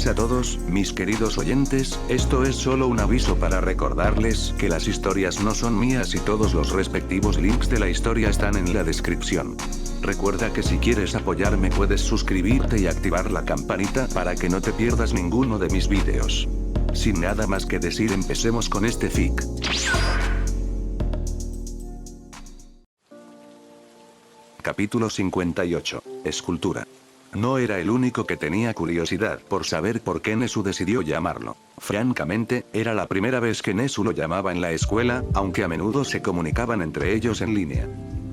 a todos, mis queridos oyentes, esto es solo un aviso para recordarles que las historias no son mías y todos los respectivos links de la historia están en la descripción. Recuerda que si quieres apoyarme puedes suscribirte y activar la campanita para que no te pierdas ninguno de mis vídeos. Sin nada más que decir, empecemos con este fic. Capítulo 58. Escultura. No era el único que tenía curiosidad por saber por qué Nesu decidió llamarlo. Francamente, era la primera vez que Nesu lo llamaba en la escuela, aunque a menudo se comunicaban entre ellos en línea.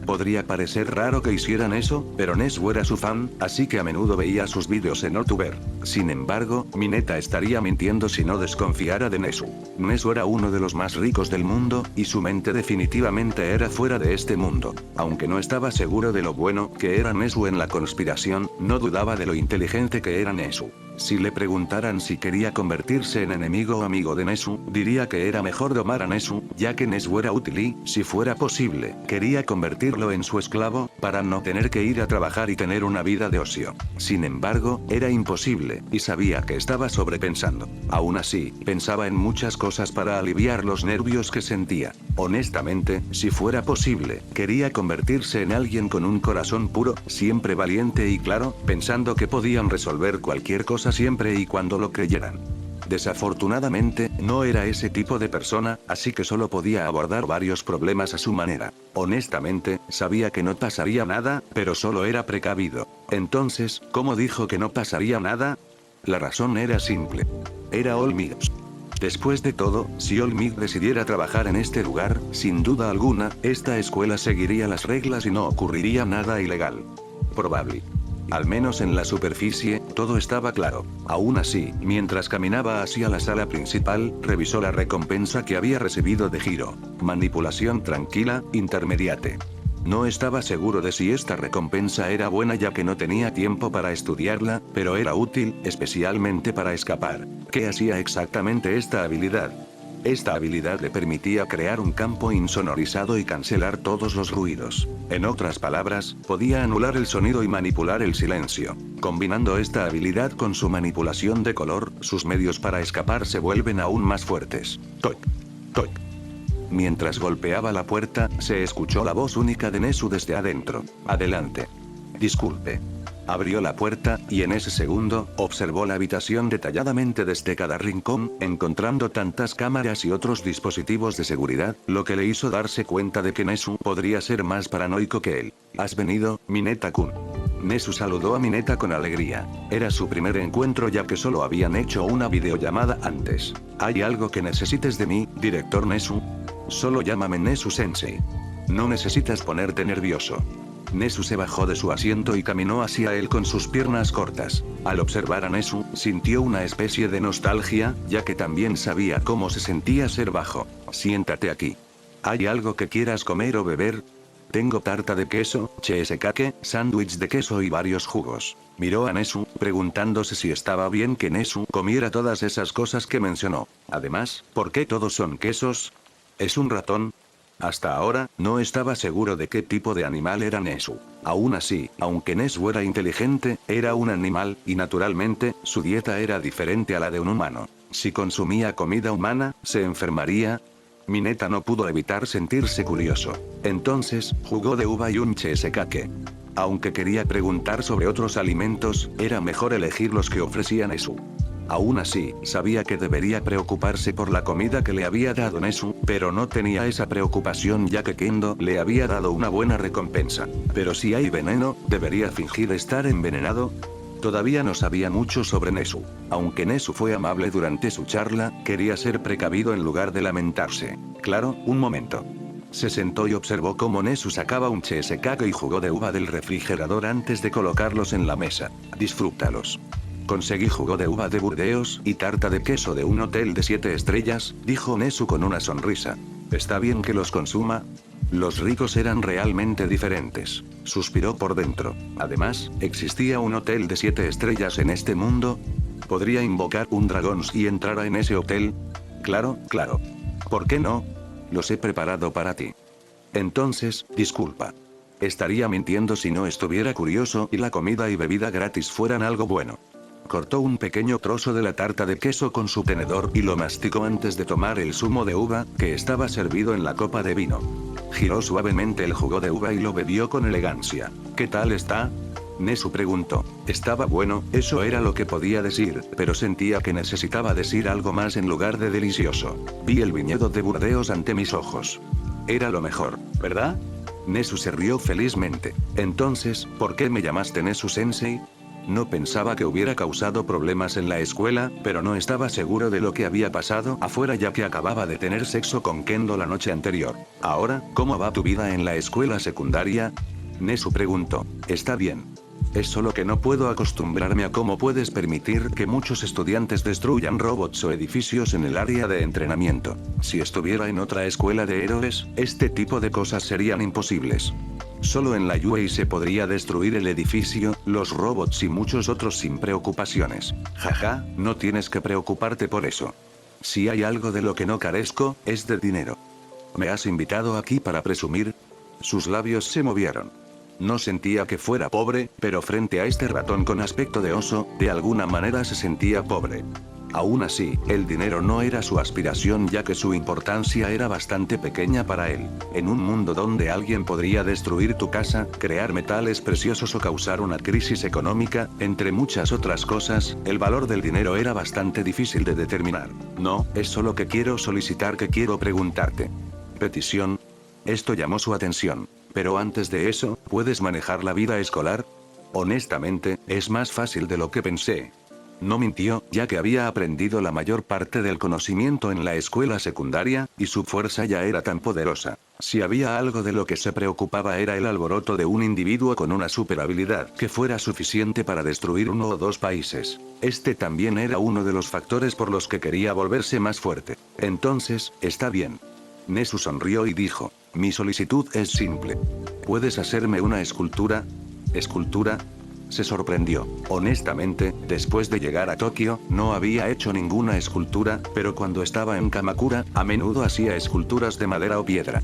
Podría parecer raro que hicieran eso, pero Nesu era su fan, así que a menudo veía sus vídeos en Youtuber. Sin embargo, Mineta estaría mintiendo si no desconfiara de Nesu. Nesu era uno de los más ricos del mundo, y su mente definitivamente era fuera de este mundo. Aunque no estaba seguro de lo bueno que era Nesu en la conspiración, no dudaba de lo inteligente que era Nesu. Si le preguntaran si quería convertirse en enemigo o amigo de Nesu, diría que era mejor domar a Nesu, ya que Nesu era útil y, si fuera posible, quería convertirlo en su esclavo, para no tener que ir a trabajar y tener una vida de ocio. Sin embargo, era imposible, y sabía que estaba sobrepensando. Aún así, pensaba en muchas cosas para aliviar los nervios que sentía. Honestamente, si fuera posible, quería convertirse en alguien con un corazón puro, siempre valiente y claro, pensando que podían resolver cualquier cosa siempre y cuando lo creyeran. Desafortunadamente, no era ese tipo de persona, así que solo podía abordar varios problemas a su manera. Honestamente, sabía que no pasaría nada, pero solo era precavido. Entonces, ¿cómo dijo que no pasaría nada? La razón era simple. Era Olmig. Después de todo, si Olmig decidiera trabajar en este lugar, sin duda alguna, esta escuela seguiría las reglas y no ocurriría nada ilegal. Probable. Al menos en la superficie, todo estaba claro. Aún así, mientras caminaba hacia la sala principal, revisó la recompensa que había recibido de Hiro. Manipulación tranquila, intermediate. No estaba seguro de si esta recompensa era buena ya que no tenía tiempo para estudiarla, pero era útil, especialmente para escapar. ¿Qué hacía exactamente esta habilidad? Esta habilidad le permitía crear un campo insonorizado y cancelar todos los ruidos. En otras palabras, podía anular el sonido y manipular el silencio. Combinando esta habilidad con su manipulación de color, sus medios para escapar se vuelven aún más fuertes. Toc. Toc. Mientras golpeaba la puerta, se escuchó la voz única de Nesu desde adentro. Adelante. Disculpe. Abrió la puerta, y en ese segundo, observó la habitación detalladamente desde cada rincón, encontrando tantas cámaras y otros dispositivos de seguridad, lo que le hizo darse cuenta de que Nesu podría ser más paranoico que él. ¿Has venido, Mineta-kun? Nesu saludó a Mineta con alegría. Era su primer encuentro ya que solo habían hecho una videollamada antes. ¿Hay algo que necesites de mí, director Nesu? Solo llámame Nesu-sensei. No necesitas ponerte nervioso. Nesu se bajó de su asiento y caminó hacia él con sus piernas cortas. Al observar a Nesu, sintió una especie de nostalgia, ya que también sabía cómo se sentía ser bajo. Siéntate aquí. ¿Hay algo que quieras comer o beber? Tengo tarta de queso, cheesecake, sándwich de queso y varios jugos. Miró a Nesu, preguntándose si estaba bien que Nesu comiera todas esas cosas que mencionó. Además, ¿por qué todos son quesos? ¿Es un ratón? Hasta ahora, no estaba seguro de qué tipo de animal era Nesu. Aún así, aunque Nesu era inteligente, era un animal, y naturalmente, su dieta era diferente a la de un humano. Si consumía comida humana, ¿se enfermaría? Mineta no pudo evitar sentirse curioso. Entonces, jugó de uva y un cheesecake. Aunque quería preguntar sobre otros alimentos, era mejor elegir los que ofrecía Nesu. Aún así, sabía que debería preocuparse por la comida que le había dado Nesu, pero no tenía esa preocupación ya que Kendo le había dado una buena recompensa. Pero si hay veneno, ¿debería fingir estar envenenado? Todavía no sabía mucho sobre Nesu. Aunque Nesu fue amable durante su charla, quería ser precavido en lugar de lamentarse. Claro, un momento. Se sentó y observó cómo Nesu sacaba un cheesecake y jugo de uva del refrigerador antes de colocarlos en la mesa. Disfrútalos. Conseguí jugo de uva de Burdeos y tarta de queso de un hotel de 7 estrellas, dijo Nesu con una sonrisa. ¿Está bien que los consuma? Los ricos eran realmente diferentes. Suspiró por dentro. Además, ¿existía un hotel de 7 estrellas en este mundo? ¿Podría invocar un dragón si entrara en ese hotel? Claro, claro. ¿Por qué no? Los he preparado para ti. Entonces, disculpa. Estaría mintiendo si no estuviera curioso y la comida y bebida gratis fueran algo bueno. Cortó un pequeño trozo de la tarta de queso con su tenedor y lo masticó antes de tomar el zumo de uva, que estaba servido en la copa de vino. Giró suavemente el jugo de uva y lo bebió con elegancia. ¿Qué tal está? Nesu preguntó. Estaba bueno, eso era lo que podía decir, pero sentía que necesitaba decir algo más en lugar de delicioso. Vi el viñedo de Burdeos ante mis ojos. Era lo mejor, ¿verdad? Nesu se rió felizmente. Entonces, ¿por qué me llamaste Nesu-sensei? No pensaba que hubiera causado problemas en la escuela, pero no estaba seguro de lo que había pasado afuera ya que acababa de tener sexo con Kendo la noche anterior. Ahora, ¿cómo va tu vida en la escuela secundaria? Nesu preguntó. Está bien. Es solo que no puedo acostumbrarme a cómo puedes permitir que muchos estudiantes destruyan robots o edificios en el área de entrenamiento. Si estuviera en otra escuela de héroes, este tipo de cosas serían imposibles. Solo en la UA se podría destruir el edificio, los robots y muchos otros sin preocupaciones. Jaja, no tienes que preocuparte por eso. Si hay algo de lo que no carezco, es de dinero. ¿Me has invitado aquí para presumir? Sus labios se movieron. No sentía que fuera pobre, pero frente a este ratón con aspecto de oso, de alguna manera se sentía pobre. Aún así, el dinero no era su aspiración ya que su importancia era bastante pequeña para él. En un mundo donde alguien podría destruir tu casa, crear metales preciosos o causar una crisis económica, entre muchas otras cosas, el valor del dinero era bastante difícil de determinar. No, es solo que quiero solicitar que quiero preguntarte. Petición. Esto llamó su atención. Pero antes de eso, ¿puedes manejar la vida escolar? Honestamente, es más fácil de lo que pensé. No mintió, ya que había aprendido la mayor parte del conocimiento en la escuela secundaria, y su fuerza ya era tan poderosa. Si había algo de lo que se preocupaba era el alboroto de un individuo con una super habilidad que fuera suficiente para destruir uno o dos países. Este también era uno de los factores por los que quería volverse más fuerte. Entonces, está bien. Nesu sonrió y dijo, mi solicitud es simple. ¿Puedes hacerme una escultura? ¿Escultura? Se sorprendió. Honestamente, después de llegar a Tokio, no había hecho ninguna escultura, pero cuando estaba en Kamakura, a menudo hacía esculturas de madera o piedra.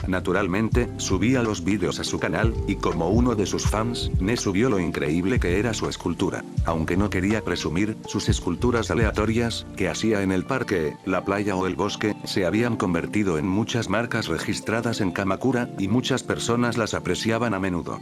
Naturalmente, subía los vídeos a su canal, y como uno de sus fans, Nesu vio lo increíble que era su escultura. Aunque no quería presumir, sus esculturas aleatorias, que hacía en el parque, la playa o el bosque, se habían convertido en muchas marcas registradas en Kamakura, y muchas personas las apreciaban a menudo.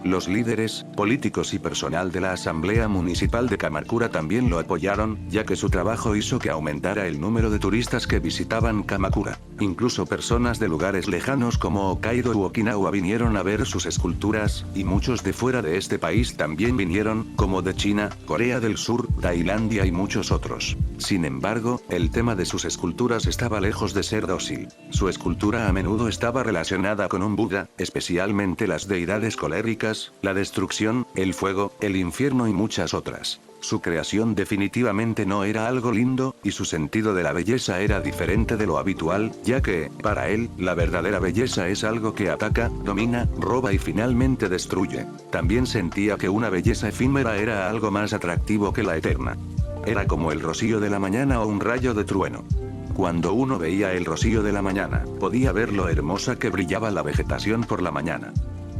Los líderes, políticos y personal de la Asamblea Municipal de Kamakura también lo apoyaron, ya que su trabajo hizo que aumentara el número de turistas que visitaban Kamakura. Incluso personas de lugares lejanos como Hokkaido u Okinawa vinieron a ver sus esculturas, y muchos de fuera de este país también vinieron, como de China, Corea del Sur, Tailandia y muchos otros. Sin embargo, el tema de sus esculturas estaba lejos de ser dócil. Su escultura a menudo estaba relacionada con un Buda, especialmente las deidades coléricas, la destrucción, el fuego, el infierno y muchas otras. Su creación definitivamente no era algo lindo, y su sentido de la belleza era diferente de lo habitual, ya que, para él, la verdadera belleza es algo que ataca, domina, roba y finalmente destruye. También sentía que una belleza efímera era algo más atractivo que la eterna. Era como el rocío de la mañana o un rayo de trueno. Cuando uno veía el rocío de la mañana, podía ver lo hermosa que brillaba la vegetación por la mañana.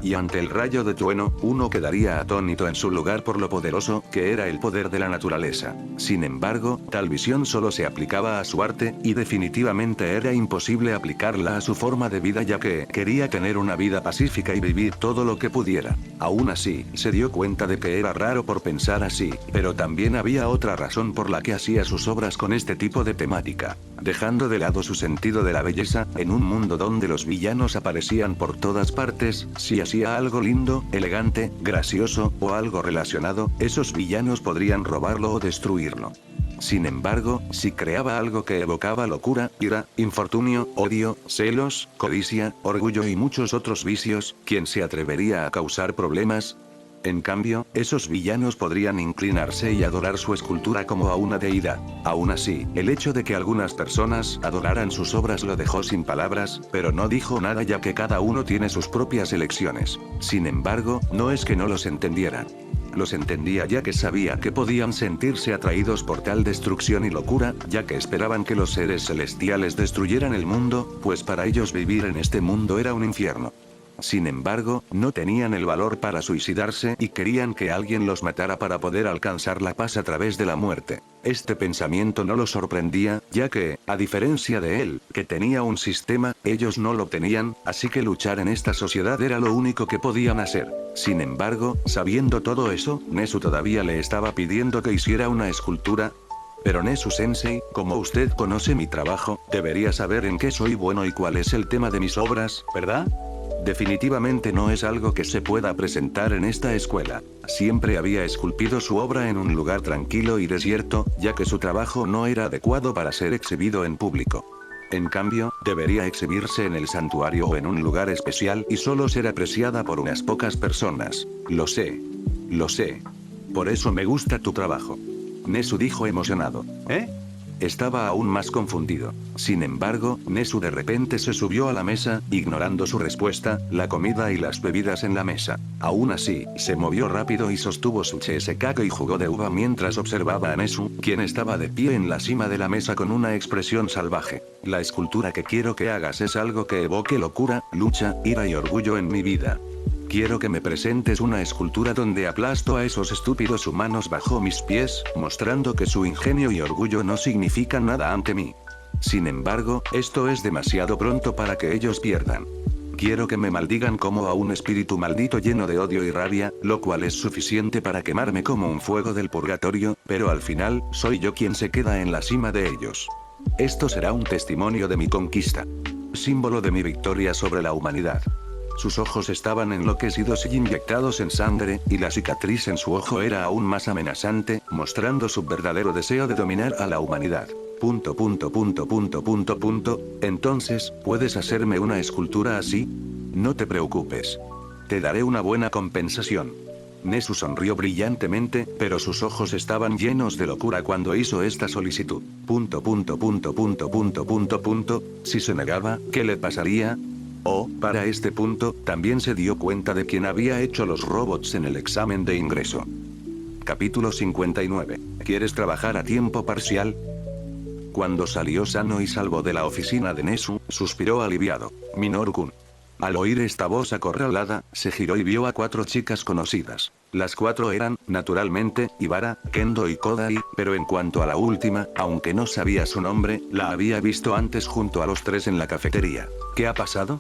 Y ante el rayo de trueno, uno quedaría atónito en su lugar por lo poderoso que era el poder de la naturaleza. Sin embargo, tal visión solo se aplicaba a su arte, y definitivamente era imposible aplicarla a su forma de vida ya que quería tener una vida pacífica y vivir todo lo que pudiera. Aún así, se dio cuenta de que era raro por pensar así, pero también había otra razón por la que hacía sus obras con este tipo de temática. Dejando de lado su sentido de la belleza, en un mundo donde los villanos aparecían por todas partes, si hacía algo lindo, elegante, gracioso, o algo relacionado, esos villanos podrían robarlo o destruirlo. Sin embargo, si creaba algo que evocaba locura, ira, infortunio, odio, celos, codicia, orgullo y muchos otros vicios, ¿quién se atrevería a causar problemas? En cambio, esos villanos podrían inclinarse y adorar su escultura como a una deidad. Aún así, el hecho de que algunas personas adoraran sus obras lo dejó sin palabras, pero no dijo nada ya que cada uno tiene sus propias elecciones. Sin embargo, no es que no los entendiera. Los entendía ya que sabía que podían sentirse atraídos por tal destrucción y locura, ya que esperaban que los seres celestiales destruyeran el mundo, pues para ellos vivir en este mundo era un infierno. Sin embargo, no tenían el valor para suicidarse y querían que alguien los matara para poder alcanzar la paz a través de la muerte. Este pensamiento no los sorprendía, ya que, a diferencia de él, que tenía un sistema, ellos no lo tenían, así que luchar en esta sociedad era lo único que podían hacer. Sin embargo, sabiendo todo eso, Nezu todavía le estaba pidiendo que hiciera una escultura. Pero Nezu-sensei, como usted conoce mi trabajo, debería saber en qué soy bueno y cuál es el tema de mis obras, ¿verdad? Definitivamente no es algo que se pueda presentar en esta escuela. Siempre había esculpido su obra en un lugar tranquilo y desierto, ya que su trabajo no era adecuado para ser exhibido en público. En cambio, debería exhibirse en el santuario o en un lugar especial y solo ser apreciada por unas pocas personas. Lo sé. Lo sé. Por eso me gusta tu trabajo. Nezu dijo emocionado. ¿Eh? Estaba aún más confundido. Sin embargo, Nezu de repente se subió a la mesa, ignorando su respuesta, la comida y las bebidas en la mesa. Aún así, se movió rápido y sostuvo su cheesecake y jugo de uva mientras observaba a Nezu, quien estaba de pie en la cima de la mesa con una expresión salvaje. La escultura que quiero que hagas es algo que evoque locura, lucha, ira y orgullo en mi vida. Quiero que me presentes una escultura donde aplasto a esos estúpidos humanos bajo mis pies, mostrando que su ingenio y orgullo no significan nada ante mí. Sin embargo, esto es demasiado pronto para que ellos pierdan. Quiero que me maldigan como a un espíritu maldito lleno de odio y rabia, lo cual es suficiente para quemarme como un fuego del purgatorio, pero al final, soy yo quien se queda en la cima de ellos. Esto será un testimonio de mi conquista. Símbolo de mi victoria sobre la humanidad. Sus ojos estaban enloquecidos y inyectados en sangre, y la cicatriz en su ojo era aún más amenazante, mostrando su verdadero deseo de dominar a la humanidad. Entonces, ¿puedes hacerme una escultura así? No te preocupes. Te daré una buena compensación. Nezu sonrió brillantemente, pero sus ojos estaban llenos de locura cuando hizo esta solicitud. Si se negaba, ¿qué le pasaría? Para este punto, también se dio cuenta de quién había hecho los robots en el examen de ingreso. Capítulo 59. ¿Quieres trabajar a tiempo parcial? Cuando salió sano y salvo de la oficina de Nezu, suspiró aliviado. Minoru-kun. Al oír esta voz acorralada, se giró y vio a 4 chicas conocidas. Las 4 eran, naturalmente, Ibara, Kendo y Kodai, pero en cuanto a la última, aunque no sabía su nombre, la había visto antes junto a los 3 en la cafetería. ¿Qué ha pasado?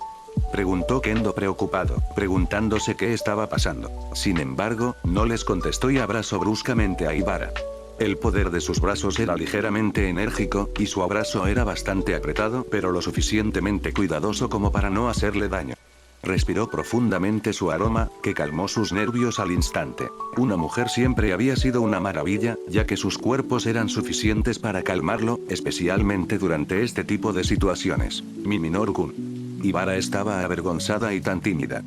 Preguntó Kendo preocupado, preguntándose qué estaba pasando. Sin embargo, no les contestó y abrazó bruscamente a Ibara. El poder de sus brazos era ligeramente enérgico, y su abrazo era bastante apretado, pero lo suficientemente cuidadoso como para no hacerle daño. Respiró profundamente su aroma, que calmó sus nervios al instante. Una mujer siempre había sido una maravilla, ya que sus cuerpos eran suficientes para calmarlo, especialmente durante este tipo de situaciones. Minoru-kun. Ibara estaba avergonzada y tan tímida.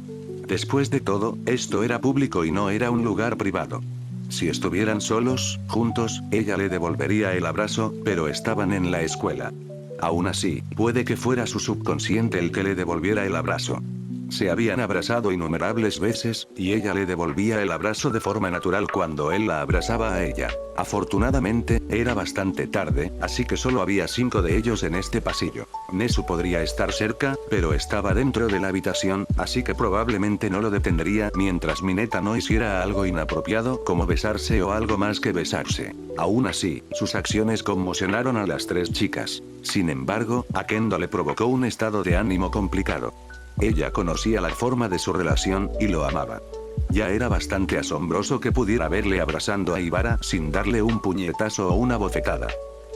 Después de todo, esto era público y no era un lugar privado. Si estuvieran solos, juntos, ella le devolvería el abrazo, pero estaban en la escuela. Aún así, puede que fuera su subconsciente el que le devolviera el abrazo. Se habían abrazado innumerables veces, y ella le devolvía el abrazo de forma natural cuando él la abrazaba a ella. Afortunadamente, era bastante tarde, así que solo había 5 de ellos en este pasillo. Nezu podría estar cerca, pero estaba dentro de la habitación, así que probablemente no lo detendría mientras Mineta no hiciera algo inapropiado como besarse o algo más que besarse. Aún así, sus acciones conmocionaron a las 3 chicas. Sin embargo, a Kendo le provocó un estado de ánimo complicado. Ella conocía la forma de su relación, y lo amaba. Ya era bastante asombroso que pudiera verle abrazando a Ibara sin darle un puñetazo o una bofetada.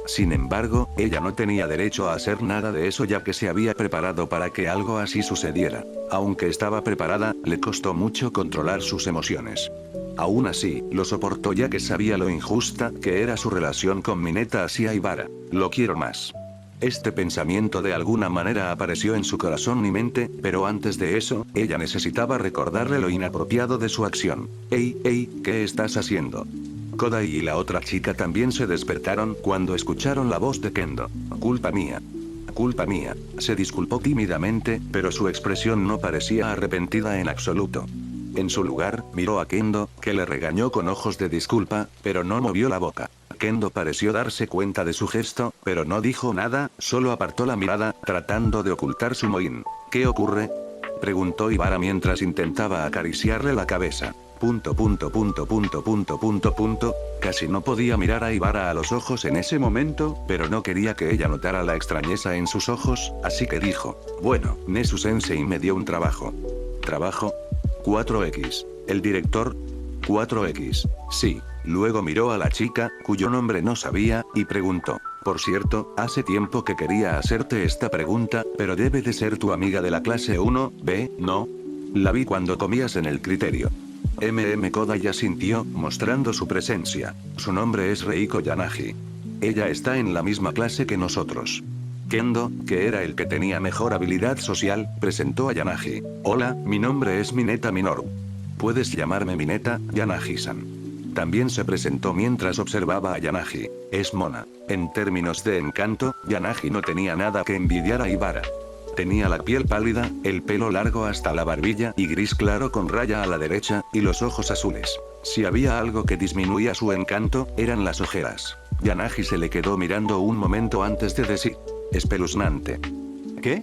Sin embargo, ella no tenía derecho a hacer nada de eso ya que se había preparado para que algo así sucediera. Aunque estaba preparada, le costó mucho controlar sus emociones. Aún así, lo soportó ya que sabía lo injusta que era su relación con Mineta hacia Ibara. Lo quiero más. Este pensamiento de alguna manera apareció en su corazón y mente, pero antes de eso, ella necesitaba recordarle lo inapropiado de su acción. Hey, ¿qué estás haciendo? Kodai y la otra chica también se despertaron cuando escucharon la voz de Kendo. Culpa mía. Culpa mía. Se disculpó tímidamente, pero su expresión no parecía arrepentida en absoluto. En su lugar, miró a Kendo, que le regañó con ojos de disculpa, pero no movió la boca. Kendo pareció darse cuenta de su gesto, pero no dijo nada, solo apartó la mirada, tratando de ocultar su mohín. ¿Qué ocurre? Preguntó Ibara mientras intentaba acariciarle la cabeza. Casi no podía mirar a Ibara a los ojos en ese momento, pero no quería que ella notara la extrañeza en sus ojos, así que dijo, bueno, Nesu-sensei me dio un trabajo. ¿Trabajo? 4X. ¿El director? 4X. Sí. Luego miró a la chica, cuyo nombre no sabía, y preguntó, por cierto, hace tiempo que quería hacerte esta pregunta, pero debe de ser tu amiga de la clase 1B, ¿no? La vi cuando comías en el criterio. Koda asintió, mostrando su presencia. Su nombre es Reiko Yanagi. Ella está en la misma clase que nosotros. Kendo, que era el que tenía mejor habilidad social, presentó a Yanagi. Hola, mi nombre es Mineta Minoru. Puedes llamarme Mineta, Yanagi-san. También se presentó mientras observaba a Yanagi. Es mona. En términos de encanto, Yanagi no tenía nada que envidiar a Ibara. Tenía la piel pálida, el pelo largo hasta la barbilla y gris claro con raya a la derecha, y los ojos azules. Si había algo que disminuía su encanto, eran las ojeras. Yanagi se le quedó mirando un momento antes de decir. Espeluznante. ¿Qué?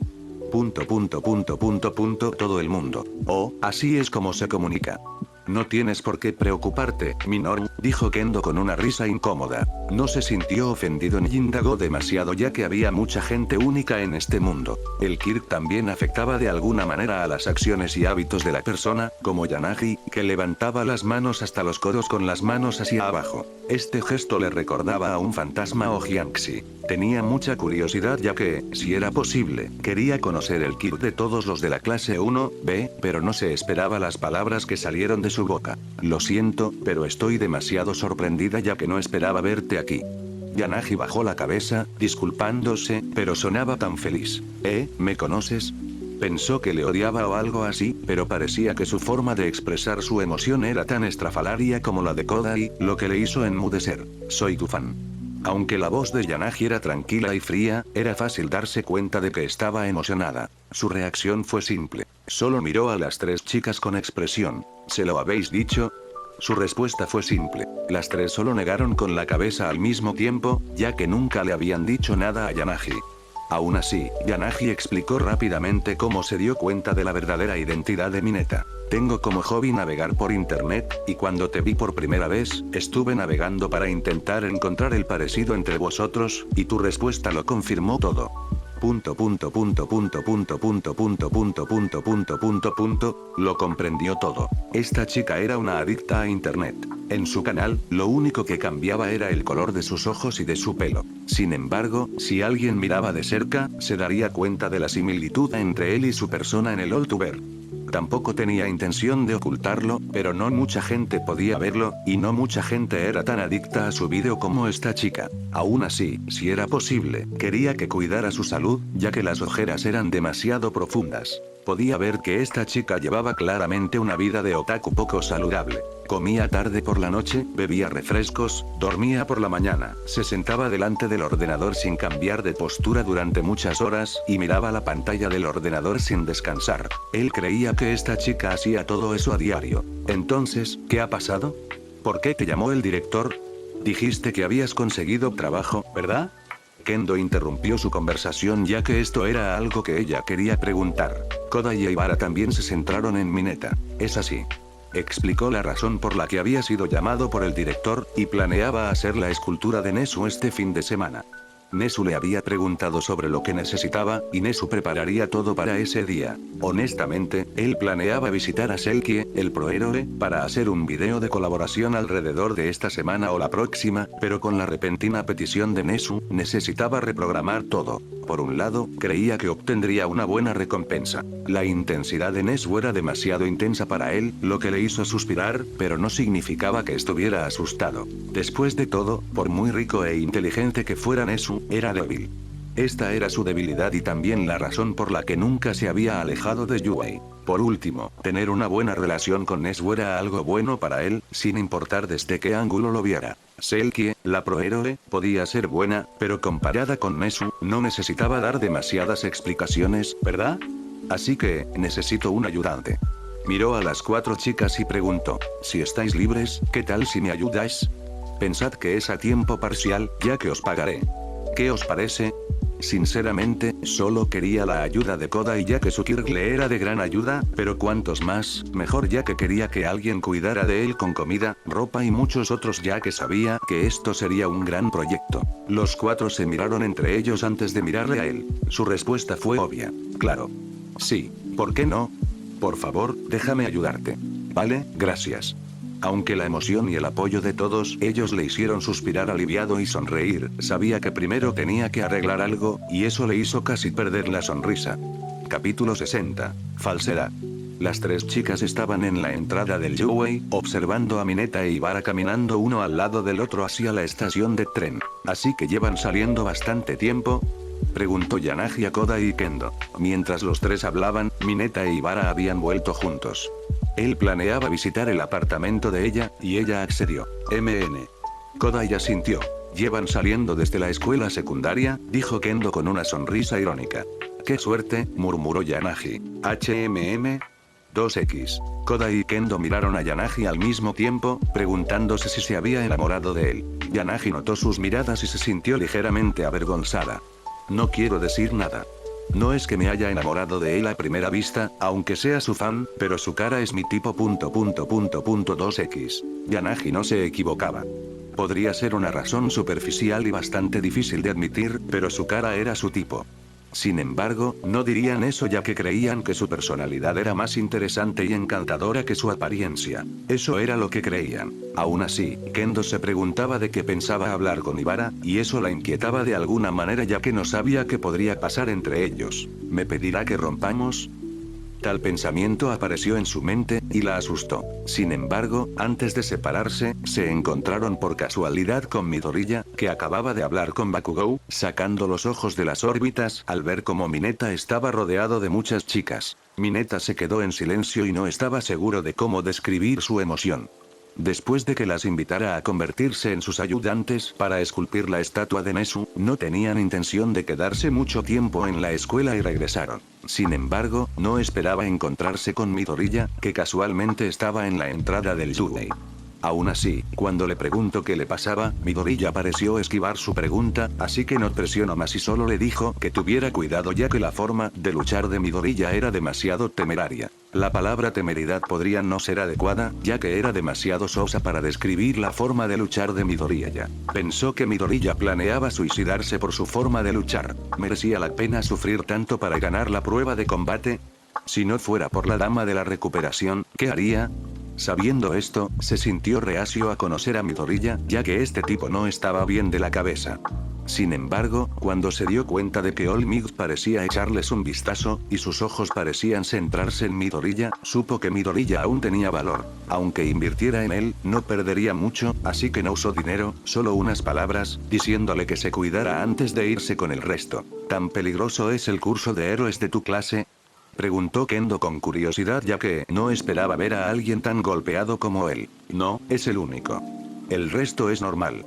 Todo el mundo. Oh, así es como se comunica. No tienes por qué preocuparte, Minoru, dijo Kendo con una risa incómoda. No se sintió ofendido ni indagó demasiado ya que había mucha gente única en este mundo. El Kirk también afectaba de alguna manera a las acciones y hábitos de la persona, como Yanagi, que levantaba las manos hasta los codos con las manos hacia abajo. Este gesto le recordaba a un fantasma o Jiangxi. Tenía mucha curiosidad ya que, si era posible, quería conocer el Kirk de todos los de la clase 1B, pero no se esperaba las palabras que salieron de su boca. Lo siento, pero estoy demasiado sorprendida ya que no esperaba verte aquí. Yanagi bajó la cabeza, disculpándose, pero sonaba tan feliz. ¿Me conoces? Pensó que le odiaba o algo así, pero parecía que su forma de expresar su emoción era tan estrafalaria como la de Kodai, lo que le hizo enmudecer. Soy tu fan. Aunque la voz de Yanagi era tranquila y fría, era fácil darse cuenta de que estaba emocionada. Su reacción fue simple. Solo miró a las tres chicas con expresión. ¿Se lo habéis dicho? Su respuesta fue simple. Las tres solo negaron con la cabeza al mismo tiempo, ya que nunca le habían dicho nada a Yanagi. Aún así, Yanagi explicó rápidamente cómo se dio cuenta de la verdadera identidad de Mineta. Tengo como hobby navegar por internet, y cuando te vi por primera vez, estuve navegando para intentar encontrar el parecido entre vosotros, y tu respuesta lo confirmó todo. Lo comprendió todo. Esta chica era una adicta a internet. En su canal, lo único que cambiaba era el color de sus ojos y de su pelo. Sin embargo, si alguien miraba de cerca, se daría cuenta de la similitud entre él y su persona en el All-Tuber. Tampoco tenía intención de ocultarlo, pero no mucha gente podía verlo, y no mucha gente era tan adicta a su vídeo como esta chica. Aún así, si era posible, quería que cuidara su salud, ya que las ojeras eran demasiado profundas. Podía ver que esta chica llevaba claramente una vida de otaku poco saludable. Comía tarde por la noche, bebía refrescos, dormía por la mañana, se sentaba delante del ordenador sin cambiar de postura durante muchas horas, y miraba la pantalla del ordenador sin descansar. Él creía que esta chica hacía todo eso a diario. Entonces, ¿qué ha pasado? ¿Por qué te llamó el director? Dijiste que habías conseguido trabajo, ¿verdad? Kendo interrumpió su conversación ya que esto era algo que ella quería preguntar. Kodai y Ibara también se centraron en Mineta. Es así. Explicó la razón por la que había sido llamado por el director, y planeaba hacer la escultura de Nesu este fin de semana. Nesu le había preguntado sobre lo que necesitaba, y Nesu prepararía todo para ese día. Honestamente, él planeaba visitar a Selkie, el prohéroe, para hacer un video de colaboración alrededor de esta semana o la próxima, pero con la repentina petición de Nesu, necesitaba reprogramar todo. Por un lado, creía que obtendría una buena recompensa. La intensidad de Nesu era demasiado intensa para él, lo que le hizo suspirar, pero no significaba que estuviera asustado. Después de todo, por muy rico e inteligente que fuera Nesu, era débil. Esta era su debilidad y también la razón por la que nunca se había alejado de Yuei. Por último, tener una buena relación con Nesu era algo bueno para él, sin importar desde qué ángulo lo viera. Selkie, la prohéroe, podía ser buena, pero comparada con Nesu, no necesitaba dar demasiadas explicaciones, ¿verdad? Así que, necesito un ayudante. Miró a las cuatro chicas y preguntó, si estáis libres, ¿qué tal si me ayudáis? Pensad que es a tiempo parcial, ya que os pagaré. ¿Qué os parece? Sinceramente, solo quería la ayuda de Koda y ya que su Kirk le era de gran ayuda, pero cuantos más, mejor ya que quería que alguien cuidara de él con comida, ropa y muchos otros ya que sabía que esto sería un gran proyecto. Los cuatro se miraron entre ellos antes de mirarle a él. Su respuesta fue obvia. Claro. Sí, ¿por qué no? Por favor, déjame ayudarte. Vale, gracias. Aunque la emoción y el apoyo de todos ellos le hicieron suspirar aliviado y sonreír, sabía que primero tenía que arreglar algo, y eso le hizo casi perder la sonrisa. Capítulo 60. Falsedad. Las tres chicas estaban en la entrada del Yuwei, observando a Mineta e Ibara caminando uno al lado del otro hacia la estación de tren. ¿Así que llevan saliendo bastante tiempo? Preguntó Yanagi a Koda y Kendo. Mientras los tres hablaban, Mineta e Ibara habían vuelto juntos. Él planeaba visitar el apartamento de ella, y ella accedió. Koda ya sintió. ¿Llevan saliendo desde la escuela secundaria?, dijo Kendo con una sonrisa irónica. ¡Qué suerte!, murmuró Yanagi. 2X. Koda y Kendo miraron a Yanagi al mismo tiempo, preguntándose si se había enamorado de él. Yanagi notó sus miradas y se sintió ligeramente avergonzada. No quiero decir nada. No es que me haya enamorado de él a primera vista, aunque sea su fan, pero su cara es mi tipo. 2X. Yanagi no se equivocaba. Podría ser una razón superficial y bastante difícil de admitir, pero su cara era su tipo. Sin embargo, no dirían eso ya que creían que su personalidad era más interesante y encantadora que su apariencia. Eso era lo que creían. Aún así, Kendo se preguntaba de qué pensaba hablar con Ibara, y eso la inquietaba de alguna manera ya que no sabía qué podría pasar entre ellos. ¿Me pedirá que rompamos? Tal pensamiento apareció en su mente, y la asustó. Sin embargo, antes de separarse, se encontraron por casualidad con Midoriya, que acababa de hablar con Bakugou, sacando los ojos de las órbitas al ver cómo Mineta estaba rodeado de muchas chicas. Mineta se quedó en silencio y no estaba seguro de cómo describir su emoción. Después de que las invitara a convertirse en sus ayudantes para esculpir la estatua de Nezu, no tenían intención de quedarse mucho tiempo en la escuela y regresaron. Sin embargo, no esperaba encontrarse con Midoriya, que casualmente estaba en la entrada del Yuwei. Aún así, cuando le preguntó qué le pasaba, Midoriya pareció esquivar su pregunta, así que no presionó más y solo le dijo que tuviera cuidado ya que la forma de luchar de Midoriya era demasiado temeraria. La palabra temeridad podría no ser adecuada, ya que era demasiado sosa para describir la forma de luchar de Midoriya. Pensó que Midoriya planeaba suicidarse por su forma de luchar. ¿Merecía la pena sufrir tanto para ganar la prueba de combate? Si no fuera por la dama de la recuperación, ¿qué haría? Sabiendo esto, se sintió reacio a conocer a Midoriya, ya que este tipo no estaba bien de la cabeza. Sin embargo, cuando se dio cuenta de que All Might parecía echarles un vistazo, y sus ojos parecían centrarse en Midoriya, supo que Midoriya aún tenía valor. Aunque invirtiera en él, no perdería mucho, así que no usó dinero, solo unas palabras, diciéndole que se cuidara antes de irse con el resto. ¿Tan peligroso es el curso de héroes de tu clase?, preguntó Kendo con curiosidad ya que no esperaba ver a alguien tan golpeado como él. No, es el único. El resto es normal.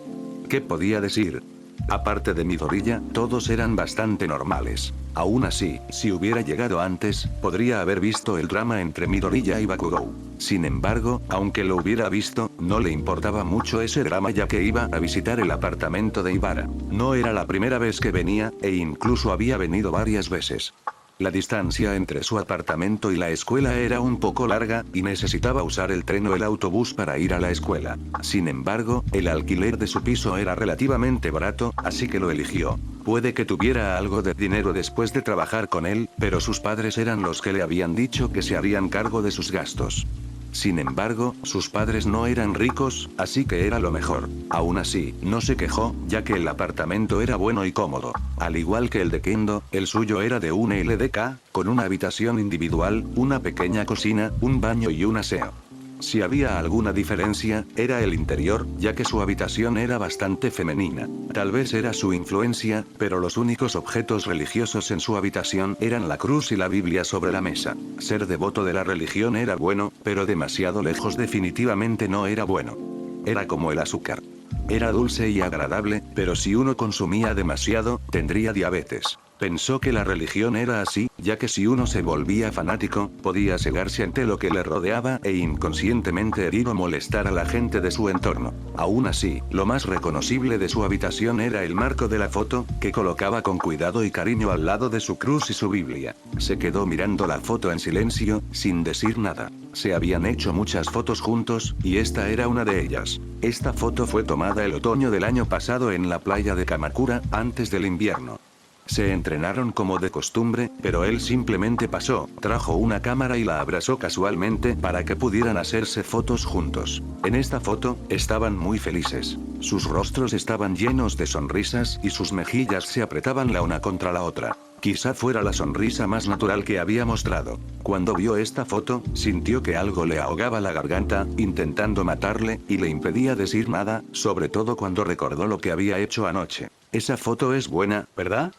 ¿Qué podía decir? Aparte de Midoriya, todos eran bastante normales. Aún así, si hubiera llegado antes, podría haber visto el drama entre Midoriya y Bakugou. Sin embargo, aunque lo hubiera visto, no le importaba mucho ese drama ya que iba a visitar el apartamento de Ibara. No era la primera vez que venía, e incluso había venido varias veces. La distancia entre su apartamento y la escuela era un poco larga, y necesitaba usar el tren o el autobús para ir a la escuela. Sin embargo, el alquiler de su piso era relativamente barato, así que lo eligió. Puede que tuviera algo de dinero después de trabajar con él, pero sus padres eran los que le habían dicho que se harían cargo de sus gastos. Sin embargo, sus padres no eran ricos, así que era lo mejor. Aún así, no se quejó, ya que el apartamento era bueno y cómodo. Al igual que el de Kendo, el suyo era de un LDK, con una habitación individual, una pequeña cocina, un baño y un aseo. Si había alguna diferencia, era el interior, ya que su habitación era bastante femenina. Tal vez era su influencia, pero los únicos objetos religiosos en su habitación eran la cruz y la Biblia sobre la mesa. Ser devoto de la religión era bueno, pero demasiado lejos definitivamente no era bueno. Era como el azúcar. Era dulce y agradable, pero si uno consumía demasiado, tendría diabetes. Pensó que la religión era así, ya que si uno se volvía fanático, podía cegarse ante lo que le rodeaba e inconscientemente herir o molestar a la gente de su entorno. Aún así, lo más reconocible de su habitación era el marco de la foto, que colocaba con cuidado y cariño al lado de su cruz y su Biblia. Se quedó mirando la foto en silencio, sin decir nada. Se habían hecho muchas fotos juntos, y esta era una de ellas. Esta foto fue tomada el otoño del año pasado en la playa de Kamakura, antes del invierno. Se entrenaron como de costumbre, pero él simplemente pasó, trajo una cámara y la abrazó casualmente para que pudieran hacerse fotos juntos. En esta foto, estaban muy felices. Sus rostros estaban llenos de sonrisas y sus mejillas se apretaban la una contra la otra. Quizá fuera la sonrisa más natural que había mostrado. Cuando vio esta foto, sintió que algo le ahogaba la garganta, intentando matarle, y le impedía decir nada, sobre todo cuando recordó lo que había hecho anoche. Esa foto es buena, ¿verdad?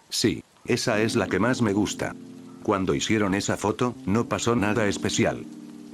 Sí, esa es la que más me gusta. Cuando hicieron esa foto, no pasó nada especial.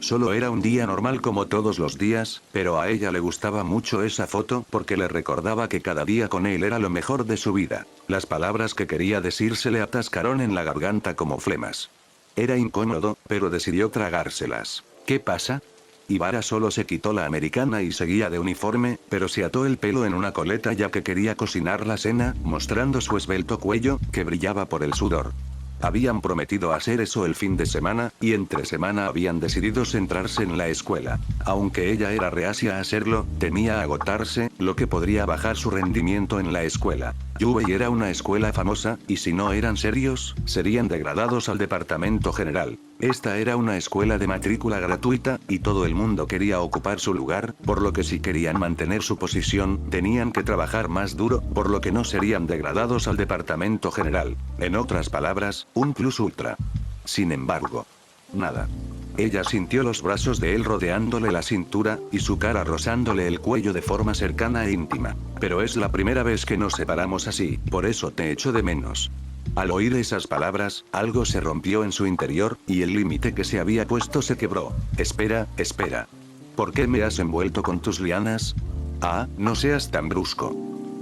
Solo era un día normal como todos los días, pero a ella le gustaba mucho esa foto porque le recordaba que cada día con él era lo mejor de su vida. Las palabras que quería decir se le atascaron en la garganta como flemas. Era incómodo, pero decidió tragárselas. ¿Qué pasa? Ibara solo se quitó la americana y seguía de uniforme, pero se ató el pelo en una coleta ya que quería cocinar la cena, mostrando su esbelto cuello, que brillaba por el sudor. Habían prometido hacer eso el fin de semana, y entre semana habían decidido centrarse en la escuela. Aunque ella era reacia a hacerlo, temía agotarse, lo que podría bajar su rendimiento en la escuela. Yubei era una escuela famosa, y si no eran serios, serían degradados al departamento general. Esta era una escuela de matrícula gratuita, y todo el mundo quería ocupar su lugar, por lo que si querían mantener su posición, tenían que trabajar más duro, por lo que no serían degradados al departamento general. En otras palabras, un plus ultra. Sin embargo, nada. Ella sintió los brazos de él rodeándole la cintura, y su cara rozándole el cuello de forma cercana e íntima. Pero es la primera vez que nos separamos así, por eso te echo de menos. Al oír esas palabras, algo se rompió en su interior, y el límite que se había puesto se quebró. Espera, espera. ¿Por qué me has envuelto con tus lianas? Ah, no seas tan brusco.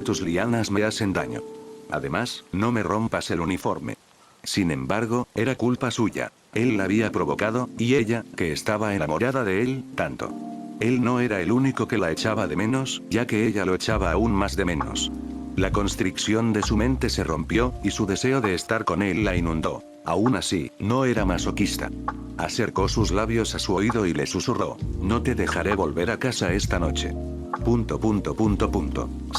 Tus lianas me hacen daño. Además, no me rompas el uniforme. Sin embargo, era culpa suya. Él la había provocado, y ella, que estaba enamorada de él, tanto. Él no era el único que la echaba de menos, ya que ella lo echaba aún más de menos. La constricción de su mente se rompió, y su deseo de estar con él la inundó. Aún así, no era masoquista. Acercó sus labios a su oído y le susurró: no te dejaré volver a casa esta noche. ...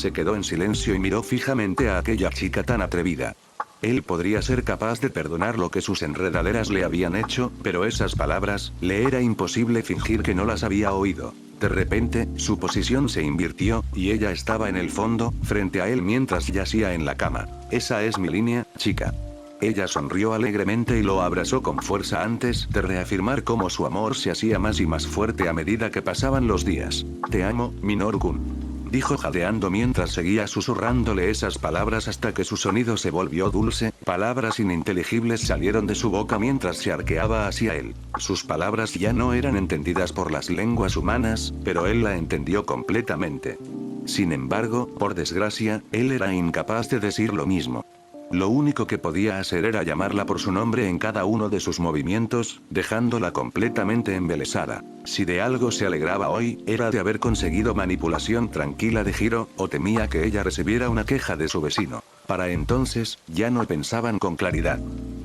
Se quedó en silencio y miró fijamente a aquella chica tan atrevida. Él podría ser capaz de perdonar lo que sus enredaderas le habían hecho, pero esas palabras, le era imposible fingir que no las había oído. De repente, su posición se invirtió, y ella estaba en el fondo, frente a él mientras yacía en la cama. Esa es mi línea, chica. Ella sonrió alegremente y lo abrazó con fuerza antes de reafirmar cómo su amor se hacía más y más fuerte a medida que pasaban los días. Te amo, Minoru-kun, dijo jadeando mientras seguía susurrándole esas palabras hasta que su sonido se volvió dulce. Palabras ininteligibles salieron de su boca mientras se arqueaba hacia él. Sus palabras ya no eran entendidas por las lenguas humanas, pero él la entendió completamente. Sin embargo, por desgracia, él era incapaz de decir lo mismo. Lo único que podía hacer era llamarla por su nombre en cada uno de sus movimientos, dejándola completamente embelesada. Si de algo se alegraba hoy, era de haber conseguido manipulación tranquila de Hiro, o temía que ella recibiera una queja de su vecino. Para entonces, ya no pensaban con claridad.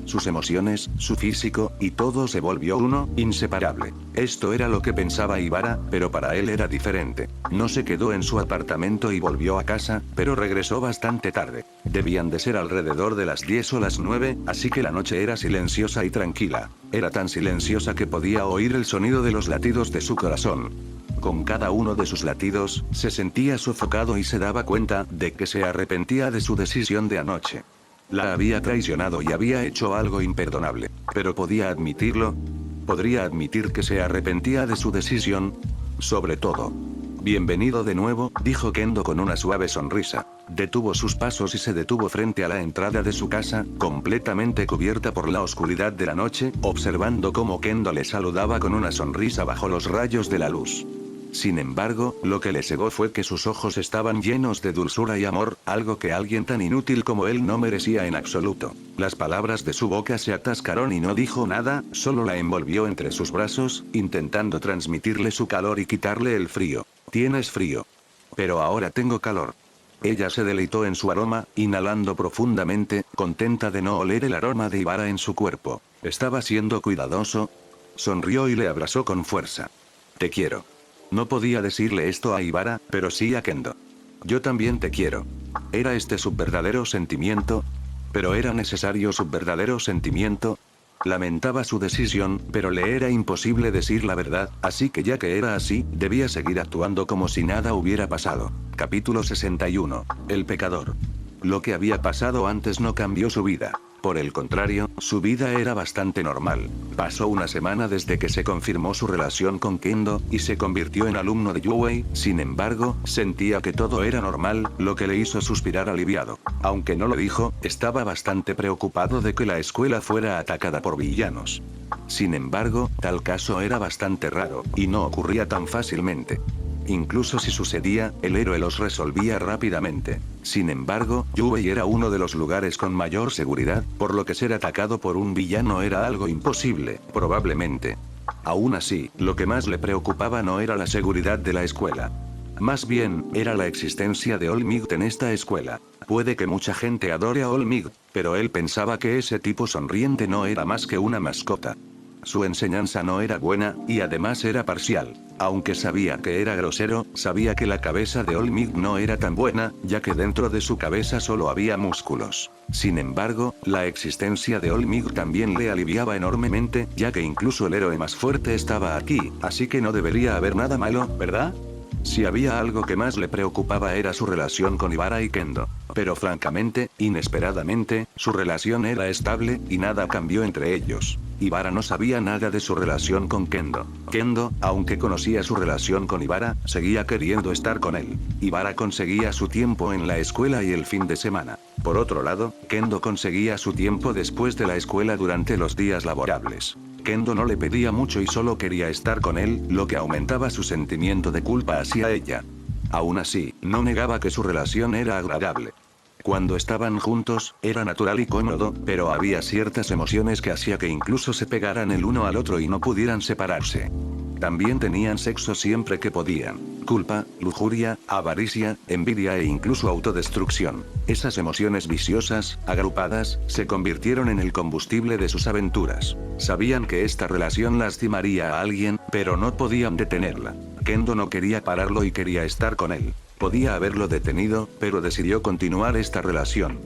Sus emociones, su físico, y todo se volvió uno, inseparable. Esto era lo que pensaba Ibara, pero para él era diferente. No se quedó en su apartamento y volvió a casa, pero regresó bastante tarde. Debían de ser alrededor de las 10 o las 9, así que la noche era silenciosa y tranquila. Era tan silenciosa que podía oír el sonido de los latidos de su corazón. Con cada uno de sus latidos, se sentía sofocado y se daba cuenta de que se arrepentía de su decisión de anoche. La había traicionado y había hecho algo imperdonable. Pero ¿podía admitirlo? ¿Podría admitir que se arrepentía de su decisión? Sobre todo. Bienvenido de nuevo, dijo Kendo con una suave sonrisa. Detuvo sus pasos y se detuvo frente a la entrada de su casa, completamente cubierta por la oscuridad de la noche, observando cómo Kendo le saludaba con una sonrisa bajo los rayos de la luz. Sin embargo, lo que le cegó fue que sus ojos estaban llenos de dulzura y amor, algo que alguien tan inútil como él no merecía en absoluto. Las palabras de su boca se atascaron y no dijo nada, solo la envolvió entre sus brazos, intentando transmitirle su calor y quitarle el frío. Tienes frío. Pero ahora tengo calor. Ella se deleitó en su aroma, inhalando profundamente, contenta de no oler el aroma de Ibara en su cuerpo. ¿Estaba siendo cuidadoso? Sonrió y le abrazó con fuerza. Te quiero. No podía decirle esto a Ibara, pero sí a Kendo. Yo también te quiero. ¿Era este su verdadero sentimiento? ¿Pero era necesario su verdadero sentimiento? Lamentaba su decisión, pero le era imposible decir la verdad, así que ya que era así, debía seguir actuando como si nada hubiera pasado. Capítulo 61. El pecador. Lo que había pasado antes no cambió su vida. Por el contrario, su vida era bastante normal. Pasó una semana desde que se confirmó su relación con Kendo, y se convirtió en alumno de Yuwei. Sin embargo, sentía que todo era normal, lo que le hizo suspirar aliviado. Aunque no lo dijo, estaba bastante preocupado de que la escuela fuera atacada por villanos. Sin embargo, tal caso era bastante raro, y no ocurría tan fácilmente. Incluso si sucedía, el héroe los resolvía rápidamente. Sin embargo, Yuwei era uno de los lugares con mayor seguridad, por lo que ser atacado por un villano era algo imposible, probablemente. Aún así, lo que más le preocupaba no era la seguridad de la escuela. Más bien, era la existencia de All Might en esta escuela. Puede que mucha gente adore a All Might, pero él pensaba que ese tipo sonriente no era más que una mascota. Su enseñanza no era buena, y además era parcial. Aunque sabía que era grosero, sabía que la cabeza de All Might no era tan buena, ya que dentro de su cabeza solo había músculos. Sin embargo, la existencia de All Might también le aliviaba enormemente, ya que incluso el héroe más fuerte estaba aquí, así que no debería haber nada malo, ¿verdad? Si había algo que más le preocupaba era su relación con Ibara y Kendo. Pero francamente, inesperadamente, su relación era estable, y nada cambió entre ellos. Ibara no sabía nada de su relación con Kendo. Kendo, aunque conocía su relación con Ibara, seguía queriendo estar con él. Ibara conseguía su tiempo en la escuela y el fin de semana. Por otro lado, Kendo conseguía su tiempo después de la escuela durante los días laborables. Kendo no le pedía mucho y solo quería estar con él, lo que aumentaba su sentimiento de culpa hacia ella. Aún así, no negaba que su relación era agradable. Cuando estaban juntos, era natural y cómodo, pero había ciertas emociones que hacía que incluso se pegaran el uno al otro y no pudieran separarse. También tenían sexo siempre que podían. Culpa, lujuria, avaricia, envidia e incluso autodestrucción. Esas emociones viciosas, agrupadas, se convirtieron en el combustible de sus aventuras. Sabían que esta relación lastimaría a alguien, pero no podían detenerla. Kendo no quería pararlo y quería estar con él. Podía haberlo detenido, pero decidió continuar esta relación.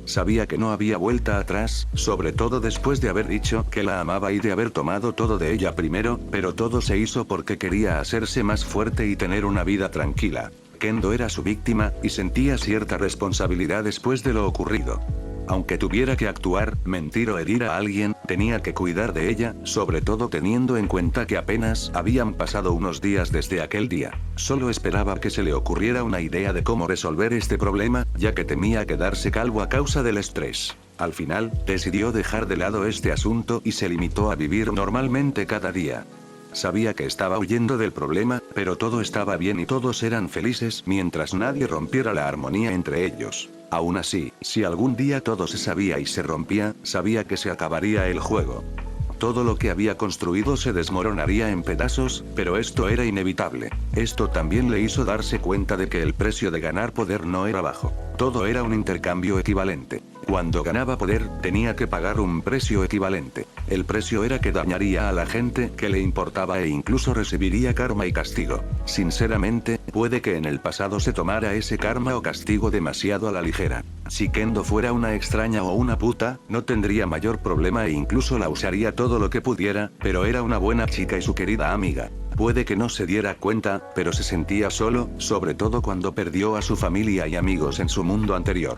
Sabía que no había vuelta atrás, sobre todo después de haber dicho que la amaba y de haber tomado todo de ella primero, pero todo se hizo porque quería hacerse más fuerte y tener una vida tranquila. Kendo era su víctima, y sentía cierta responsabilidad después de lo ocurrido. Aunque tuviera que actuar, mentir o herir a alguien, tenía que cuidar de ella, sobre todo teniendo en cuenta que apenas habían pasado unos días desde aquel día. Solo esperaba que se le ocurriera una idea de cómo resolver este problema, ya que temía quedarse calvo a causa del estrés. Al final, decidió dejar de lado este asunto y se limitó a vivir normalmente cada día. Sabía que estaba huyendo del problema, pero todo estaba bien y todos eran felices mientras nadie rompiera la armonía entre ellos. Aún así, si algún día todo se sabía y se rompía, sabía que se acabaría el juego. Todo lo que había construido se desmoronaría en pedazos, pero esto era inevitable. Esto también le hizo darse cuenta de que el precio de ganar poder no era bajo. Todo era un intercambio equivalente. Cuando ganaba poder, tenía que pagar un precio equivalente. El precio era que dañaría a la gente que le importaba e incluso recibiría karma y castigo. Sinceramente, puede que en el pasado se tomara ese karma o castigo demasiado a la ligera. Si Kendo fuera una extraña o una puta, no tendría mayor problema e incluso la usaría todo lo que pudiera, pero era una buena chica y su querida amiga. Puede que no se diera cuenta, pero se sentía solo, sobre todo cuando perdió a su familia y amigos en su mundo anterior.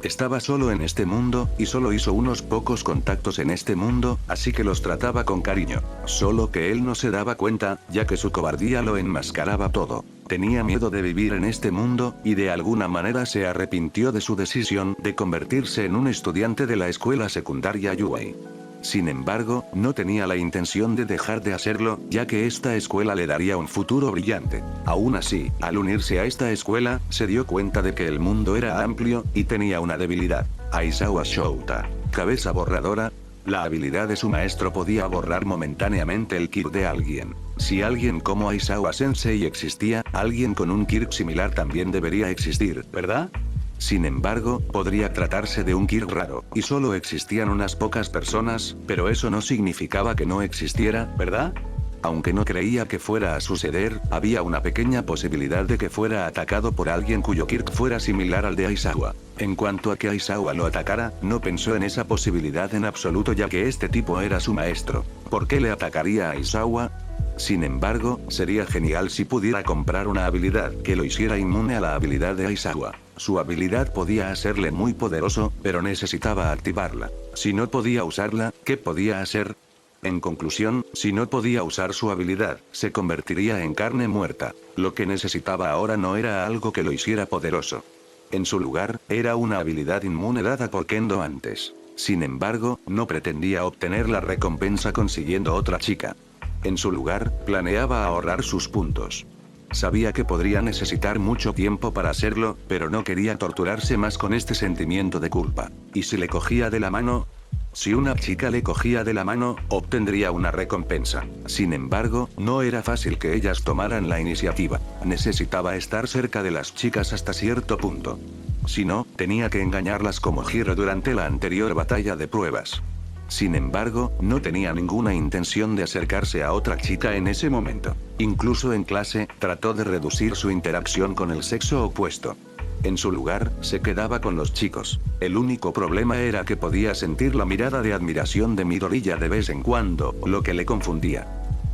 Estaba solo en este mundo, y solo hizo unos pocos contactos en este mundo, así que los trataba con cariño. Solo que él no se daba cuenta, ya que su cobardía lo enmascaraba todo. Tenía miedo de vivir en este mundo, y de alguna manera se arrepintió de su decisión de convertirse en un estudiante de la escuela secundaria Yuwei. Sin embargo, no tenía la intención de dejar de hacerlo, ya que esta escuela le daría un futuro brillante. Aún así, al unirse a esta escuela, se dio cuenta de que el mundo era amplio, y tenía una debilidad. Aizawa Shouta. Cabeza borradora. La habilidad de su maestro podía borrar momentáneamente el Kirk de alguien. Si alguien como Aizawa Sensei existía, alguien con un Kirk similar también debería existir, ¿verdad? Sin embargo, podría tratarse de un Kirk raro, y solo existían unas pocas personas, pero eso no significaba que no existiera, ¿verdad? Aunque no creía que fuera a suceder, había una pequeña posibilidad de que fuera atacado por alguien cuyo Kirk fuera similar al de Aizawa. En cuanto a que Aizawa lo atacara, no pensó en esa posibilidad en absoluto, ya que este tipo era su maestro. ¿Por qué le atacaría a Aizawa? Sin embargo, sería genial si pudiera comprar una habilidad que lo hiciera inmune a la habilidad de Aizawa. Su habilidad podía hacerle muy poderoso, pero necesitaba activarla. Si no podía usarla, ¿qué podía hacer? En conclusión, si no podía usar su habilidad, se convertiría en carne muerta. Lo que necesitaba ahora no era algo que lo hiciera poderoso. En su lugar, era una habilidad inmune dada por Kendo antes. Sin embargo, no pretendía obtener la recompensa consiguiendo otra chica. En su lugar, planeaba ahorrar sus puntos. Sabía que podría necesitar mucho tiempo para hacerlo, pero no quería torturarse más con este sentimiento de culpa. ¿Y si le cogía de la mano? Si una chica le cogía de la mano, obtendría una recompensa. Sin embargo, no era fácil que ellas tomaran la iniciativa. Necesitaba estar cerca de las chicas hasta cierto punto. Si no, tenía que engañarlas como Hiro durante la anterior batalla de pruebas. Sin embargo, no tenía ninguna intención de acercarse a otra chica en ese momento. Incluso en clase, trató de reducir su interacción con el sexo opuesto. En su lugar, se quedaba con los chicos. El único problema era que podía sentir la mirada de admiración de Midoriya de vez en cuando, lo que le confundía.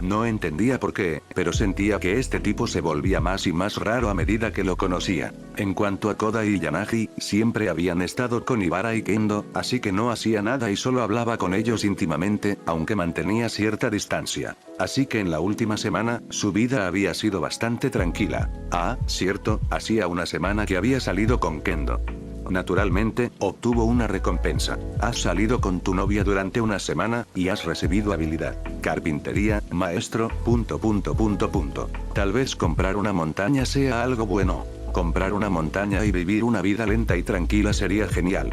No entendía por qué, pero sentía que este tipo se volvía más y más raro a medida que lo conocía. En cuanto a Koda y Yanagi, siempre habían estado con Ibara y Kendo, así que no hacía nada y solo hablaba con ellos íntimamente, aunque mantenía cierta distancia. Así que en la última semana, su vida había sido bastante tranquila. Ah, cierto, hacía una semana que había salido con Kendo. Naturalmente, obtuvo una recompensa. Has salido con tu novia durante una semana, y has recibido habilidad. Carpintería, maestro, ... Tal vez comprar una montaña sea algo bueno. Comprar una montaña y vivir una vida lenta y tranquila sería genial.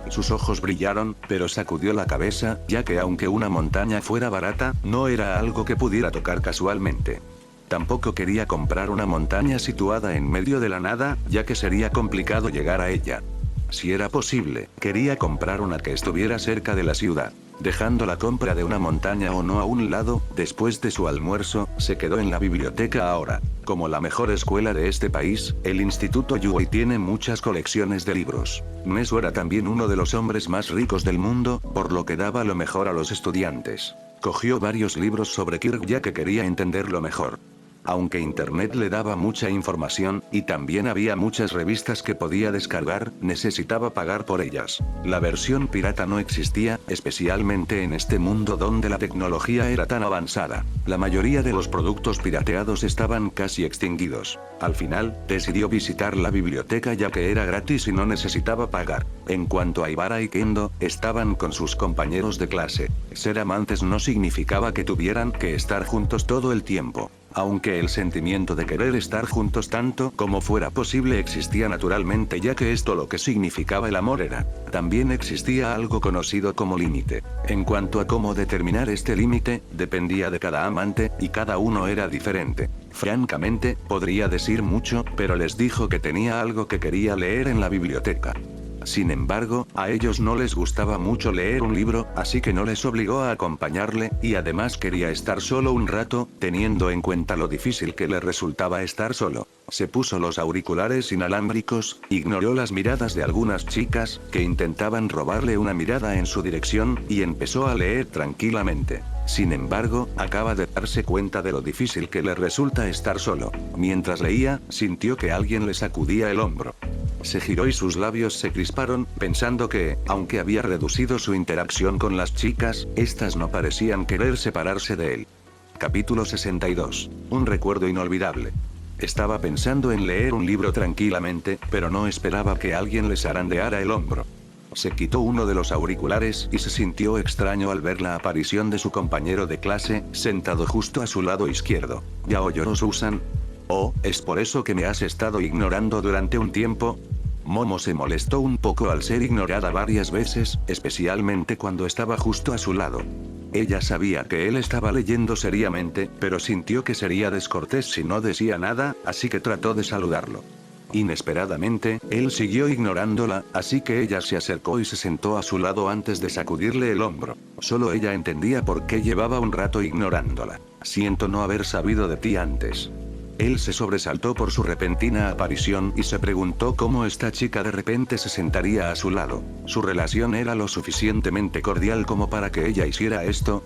Sus ojos brillaron, pero sacudió la cabeza, ya que aunque una montaña fuera barata, no era algo que pudiera tocar casualmente. Tampoco quería comprar una montaña situada en medio de la nada, ya que sería complicado llegar a ella. Si era posible, quería comprar una que estuviera cerca de la ciudad. Dejando la compra de una montaña o no a un lado, después de su almuerzo, se quedó en la biblioteca ahora. Como la mejor escuela de este país, el Instituto Yui tiene muchas colecciones de libros. Nezu era también uno de los hombres más ricos del mundo, por lo que daba lo mejor a los estudiantes. Cogió varios libros sobre Kirk ya que quería entenderlo mejor. Aunque internet le daba mucha información, y también había muchas revistas que podía descargar, necesitaba pagar por ellas. La versión pirata no existía, especialmente en este mundo donde la tecnología era tan avanzada. La mayoría de los productos pirateados estaban casi extinguidos. Al final, decidió visitar la biblioteca ya que era gratis y no necesitaba pagar. En cuanto a Ibara y Kendo, estaban con sus compañeros de clase. Ser amantes no significaba que tuvieran que estar juntos todo el tiempo. Aunque el sentimiento de querer estar juntos tanto como fuera posible existía naturalmente, ya que esto lo que significaba el amor era. También existía algo conocido como límite. En cuanto a cómo determinar este límite, dependía de cada amante, y cada uno era diferente. Francamente, podría decir mucho, pero les dijo que tenía algo que quería leer en la biblioteca. Sin embargo, a ellos no les gustaba mucho leer un libro, así que no les obligó a acompañarle, y además quería estar solo un rato, teniendo en cuenta lo difícil que le resultaba estar solo. Se puso los auriculares inalámbricos, ignoró las miradas de algunas chicas, que intentaban robarle una mirada en su dirección, y empezó a leer tranquilamente. Sin embargo, acaba de darse cuenta de lo difícil que le resulta estar solo. Mientras leía, sintió que alguien le sacudía el hombro. Se giró y sus labios se crisparon, pensando que, aunque había reducido su interacción con las chicas, estas no parecían querer separarse de él. Capítulo 62. Un recuerdo inolvidable. Estaba pensando en leer un libro tranquilamente, pero no esperaba que alguien le zarandeara el hombro. Se quitó uno de los auriculares y se sintió extraño al ver la aparición de su compañero de clase, sentado justo a su lado izquierdo. ¿Ya oyó Susan? Oh, ¿es por eso que me has estado ignorando durante un tiempo? Momo se molestó un poco al ser ignorada varias veces, especialmente cuando estaba justo a su lado. Ella sabía que él estaba leyendo seriamente, pero sintió que sería descortés si no decía nada, así que trató de saludarlo. Inesperadamente, él siguió ignorándola, así que ella se acercó y se sentó a su lado antes de sacudirle el hombro. Solo ella entendía por qué llevaba un rato ignorándola. Siento no haber sabido de ti antes. Él se sobresaltó por su repentina aparición y se preguntó cómo esta chica de repente se sentaría a su lado. ¿Su relación era lo suficientemente cordial como para que ella hiciera esto?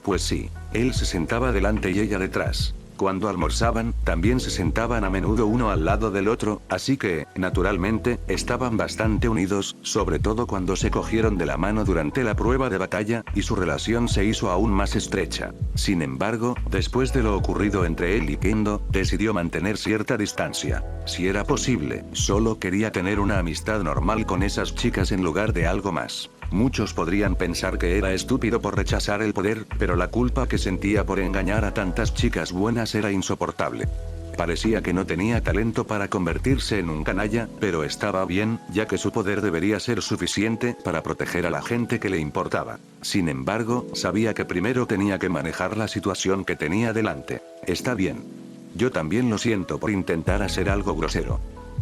Pues sí, él se sentaba delante y ella detrás. Cuando almorzaban, también se sentaban a menudo uno al lado del otro, así que, naturalmente, estaban bastante unidos, sobre todo cuando se cogieron de la mano durante la prueba de batalla, y su relación se hizo aún más estrecha. Sin embargo, después de lo ocurrido entre él y Kendo, decidió mantener cierta distancia. Si era posible, solo quería tener una amistad normal con esas chicas en lugar de algo más. Muchos podrían pensar que era estúpido por rechazar el poder, pero la culpa que sentía por engañar a tantas chicas buenas era insoportable. Parecía que no tenía talento para convertirse en un canalla, pero estaba bien, ya que su poder debería ser suficiente para proteger a la gente que le importaba. Sin embargo, sabía que primero tenía que manejar la situación que tenía delante. Está bien. Yo también lo siento por intentar hacer algo grosero.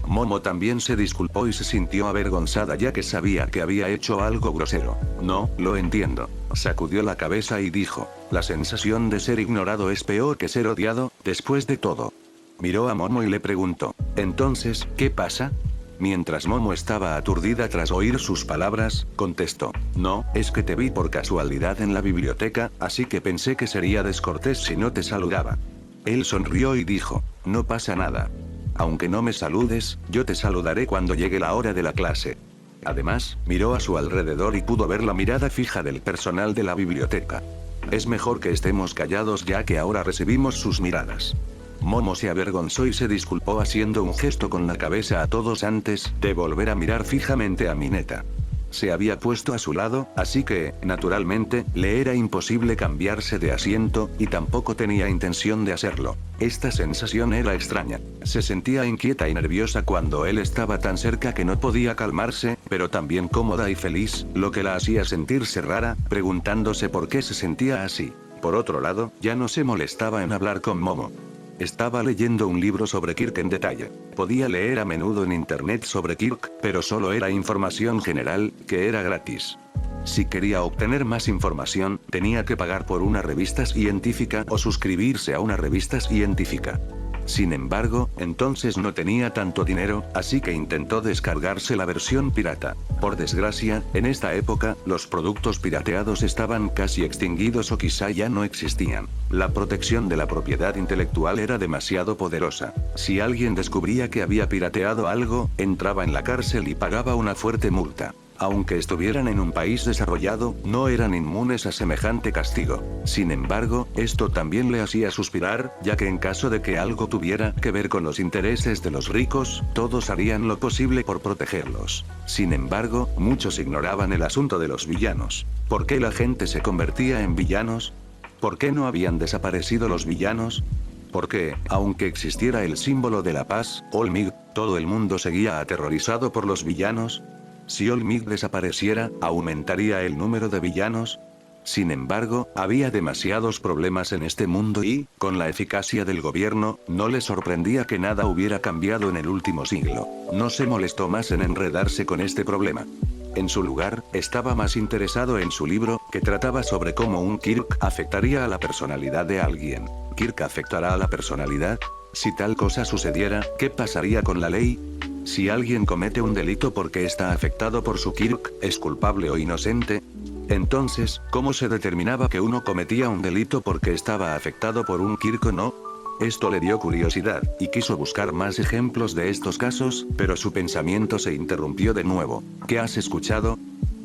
Momo también se disculpó y se sintió avergonzada ya que sabía que había hecho algo grosero. No, lo entiendo. Sacudió la cabeza y dijo, la sensación de ser ignorado es peor que ser odiado, después de todo. Miró a Momo y le preguntó, entonces, ¿qué pasa? Mientras Momo estaba aturdida tras oír sus palabras, contestó, no, es que te vi por casualidad en la biblioteca, así que pensé que sería descortés si no te saludaba. Él sonrió y dijo, no pasa nada. Aunque no me saludes, yo te saludaré cuando llegue la hora de la clase. Además, miró a su alrededor y pudo ver la mirada fija del personal de la biblioteca. Es mejor que estemos callados ya que ahora recibimos sus miradas. Momo se avergonzó y se disculpó haciendo un gesto con la cabeza a todos antes de volver a mirar fijamente a Mineta. Se había puesto a su lado, así que, naturalmente, le era imposible cambiarse de asiento, y tampoco tenía intención de hacerlo. Esta sensación era extraña. Se sentía inquieta y nerviosa cuando él estaba tan cerca que no podía calmarse, pero también cómoda y feliz, lo que la hacía sentirse rara, preguntándose por qué se sentía así. Por otro lado, ya no se molestaba en hablar con Momo. Estaba leyendo un libro sobre Kirk en detalle. Podía leer a menudo en internet sobre Kirk, pero solo era información general, que era gratis. Si quería obtener más información, tenía que pagar por una revista científica o suscribirse a una revista científica. Sin embargo, entonces no tenía tanto dinero, así que intentó descargarse la versión pirata. Por desgracia, en esta época, los productos pirateados estaban casi extinguidos o quizá ya no existían. La protección de la propiedad intelectual era demasiado poderosa. Si alguien descubría que había pirateado algo, entraba en la cárcel y pagaba una fuerte multa. Aunque estuvieran en un país desarrollado, no eran inmunes a semejante castigo. Sin embargo, esto también le hacía suspirar, ya que en caso de que algo tuviera que ver con los intereses de los ricos, todos harían lo posible por protegerlos. Sin embargo, muchos ignoraban el asunto de los villanos. ¿Por qué la gente se convertía en villanos? ¿Por qué no habían desaparecido los villanos? Porque, aunque existiera el símbolo de la paz, Olmig, todo el mundo seguía aterrorizado por los villanos. Si Olmig desapareciera, ¿aumentaría el número de villanos? Sin embargo, había demasiados problemas en este mundo y, con la eficacia del gobierno, no le sorprendía que nada hubiera cambiado en el último siglo. No se molestó más en enredarse con este problema. En su lugar, estaba más interesado en su libro, que trataba sobre cómo un Kirk afectaría a la personalidad de alguien. ¿Kirk afectará a la personalidad? Si tal cosa sucediera, ¿qué pasaría con la ley? Si alguien comete un delito porque está afectado por su Kirk, ¿es culpable o inocente? Entonces, ¿cómo se determinaba que uno cometía un delito porque estaba afectado por un Kirk o no? Esto le dio curiosidad, y quiso buscar más ejemplos de estos casos, pero su pensamiento se interrumpió de nuevo. ¿Qué has escuchado?,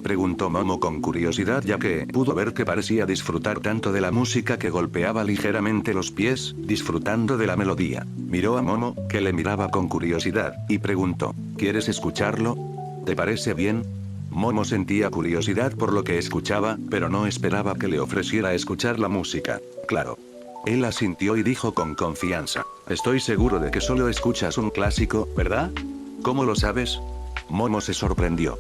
preguntó Momo con curiosidad ya que pudo ver que parecía disfrutar tanto de la música que golpeaba ligeramente los pies, disfrutando de la melodía. Miró a Momo, que le miraba con curiosidad, y preguntó, ¿quieres escucharlo? ¿Te parece bien? Momo sentía curiosidad por lo que escuchaba, pero no esperaba que le ofreciera escuchar la música. Claro. Él asintió y dijo con confianza. Estoy seguro de que solo escuchas un clásico, ¿verdad? ¿Cómo lo sabes? Momo se sorprendió.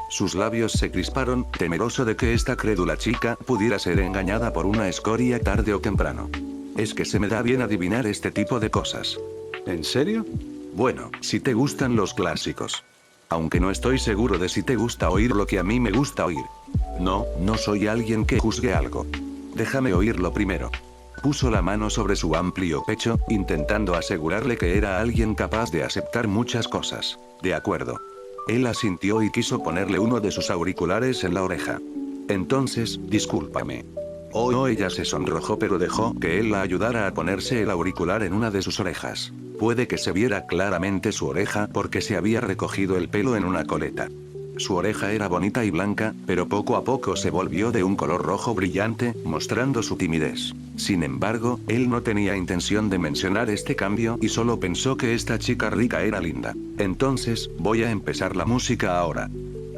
Sus labios se crisparon, temeroso de que esta crédula chica pudiera ser engañada por una escoria tarde o temprano. Es que se me da bien adivinar este tipo de cosas. ¿En serio? Bueno, si te gustan los clásicos. Aunque no estoy seguro de si te gusta oír lo que a mí me gusta oír. No, no soy alguien que juzgue algo. Déjame oírlo primero. Puso la mano sobre su amplio pecho, intentando asegurarle que era alguien capaz de aceptar muchas cosas. De acuerdo. Él asintió y quiso ponerle uno de sus auriculares en la oreja. Entonces, discúlpame. Oh, no, ella se sonrojó pero dejó que él la ayudara a ponerse el auricular en una de sus orejas. Puede que se viera claramente su oreja porque se había recogido el pelo en una coleta. Su oreja era bonita y blanca, pero poco a poco se volvió de un color rojo brillante, mostrando su timidez. Sin embargo, él no tenía intención de mencionar este cambio y solo pensó que esta chica rica era linda. Entonces, voy a empezar la música ahora.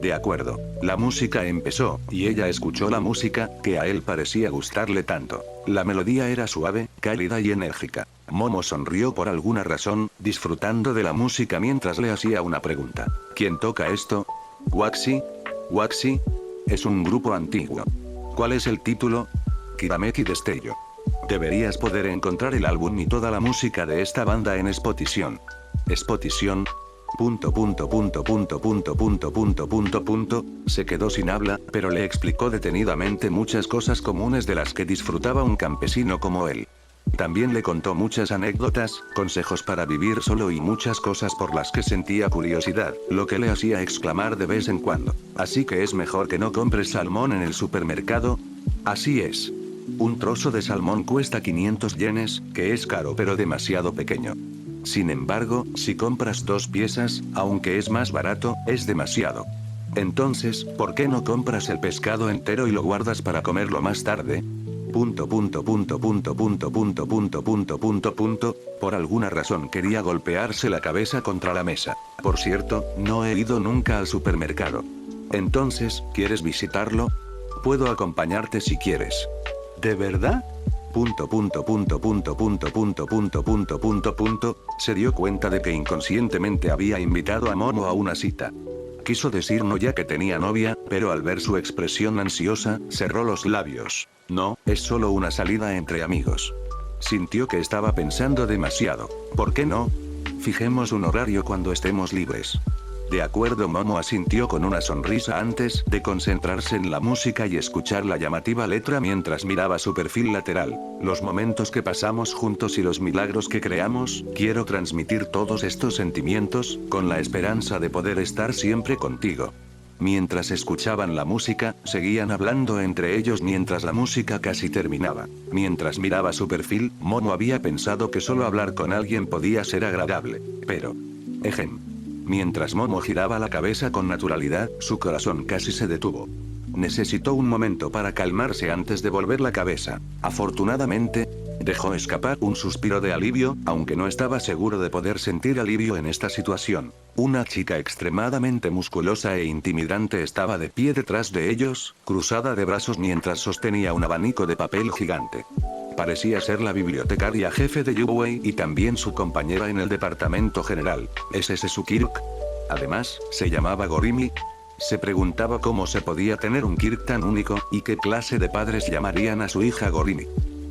De acuerdo. La música empezó, y ella escuchó la música, que a él parecía gustarle tanto. La melodía era suave, cálida y enérgica. Momo sonrió por alguna razón, disfrutando de la música mientras le hacía una pregunta. ¿Quién toca esto? Waxi. Waxi. Es un grupo antiguo. ¿Cuál es el título? Kirameki Destello. Deberías poder encontrar el álbum y toda la música de esta banda en Spotify. Spotify. Se quedó sin habla, pero le explicó detenidamente muchas cosas comunes de las que disfrutaba un campesino como él. También le contó muchas anécdotas, consejos para vivir solo y muchas cosas por las que sentía curiosidad, lo que le hacía exclamar de vez en cuando. Así que es mejor que no compres salmón en el supermercado. Así es. Un trozo de salmón cuesta 500 yenes, que es caro pero demasiado pequeño. Sin embargo, si compras 2 piezas, aunque es más barato, es demasiado. Entonces, ¿por qué no compras el pescado entero y lo guardas para comerlo más tarde? Por alguna razón quería golpearse la cabeza contra la mesa. Por cierto, no he ido nunca al supermercado. Entonces, ¿quieres visitarlo? Puedo acompañarte si quieres. ¿De verdad? Se dio cuenta de que inconscientemente había invitado a Momo a una cita. Quiso decir no ya que tenía novia, pero al ver su expresión ansiosa, cerró los labios. No, es solo una salida entre amigos. Sintió que estaba pensando demasiado. ¿Por qué no? Fijemos un horario cuando estemos libres. De acuerdo, Momo asintió con una sonrisa antes de concentrarse en la música y escuchar la llamativa letra mientras miraba su perfil lateral. Los momentos que pasamos juntos y los milagros que creamos, quiero transmitir todos estos sentimientos, con la esperanza de poder estar siempre contigo. Mientras escuchaban la música, seguían hablando entre ellos mientras la música casi terminaba. Mientras miraba su perfil, Momo había pensado que solo hablar con alguien podía ser agradable. Pero... Mientras Momo giraba la cabeza con naturalidad, su corazón casi se detuvo. Necesitó un momento para calmarse antes de volver la cabeza. Afortunadamente, dejó escapar un suspiro de alivio, aunque no estaba seguro de poder sentir alivio en esta situación. Una chica extremadamente musculosa e intimidante estaba de pie detrás de ellos, cruzada de brazos mientras sostenía un abanico de papel gigante. Parecía ser la bibliotecaria jefe de Yuwei y también su compañera en el departamento general. ¿Es ese su Kirk? Además, se llamaba Gorimi. Se preguntaba cómo se podía tener un Kirk tan único, y qué clase de padres llamarían a su hija Gorimi.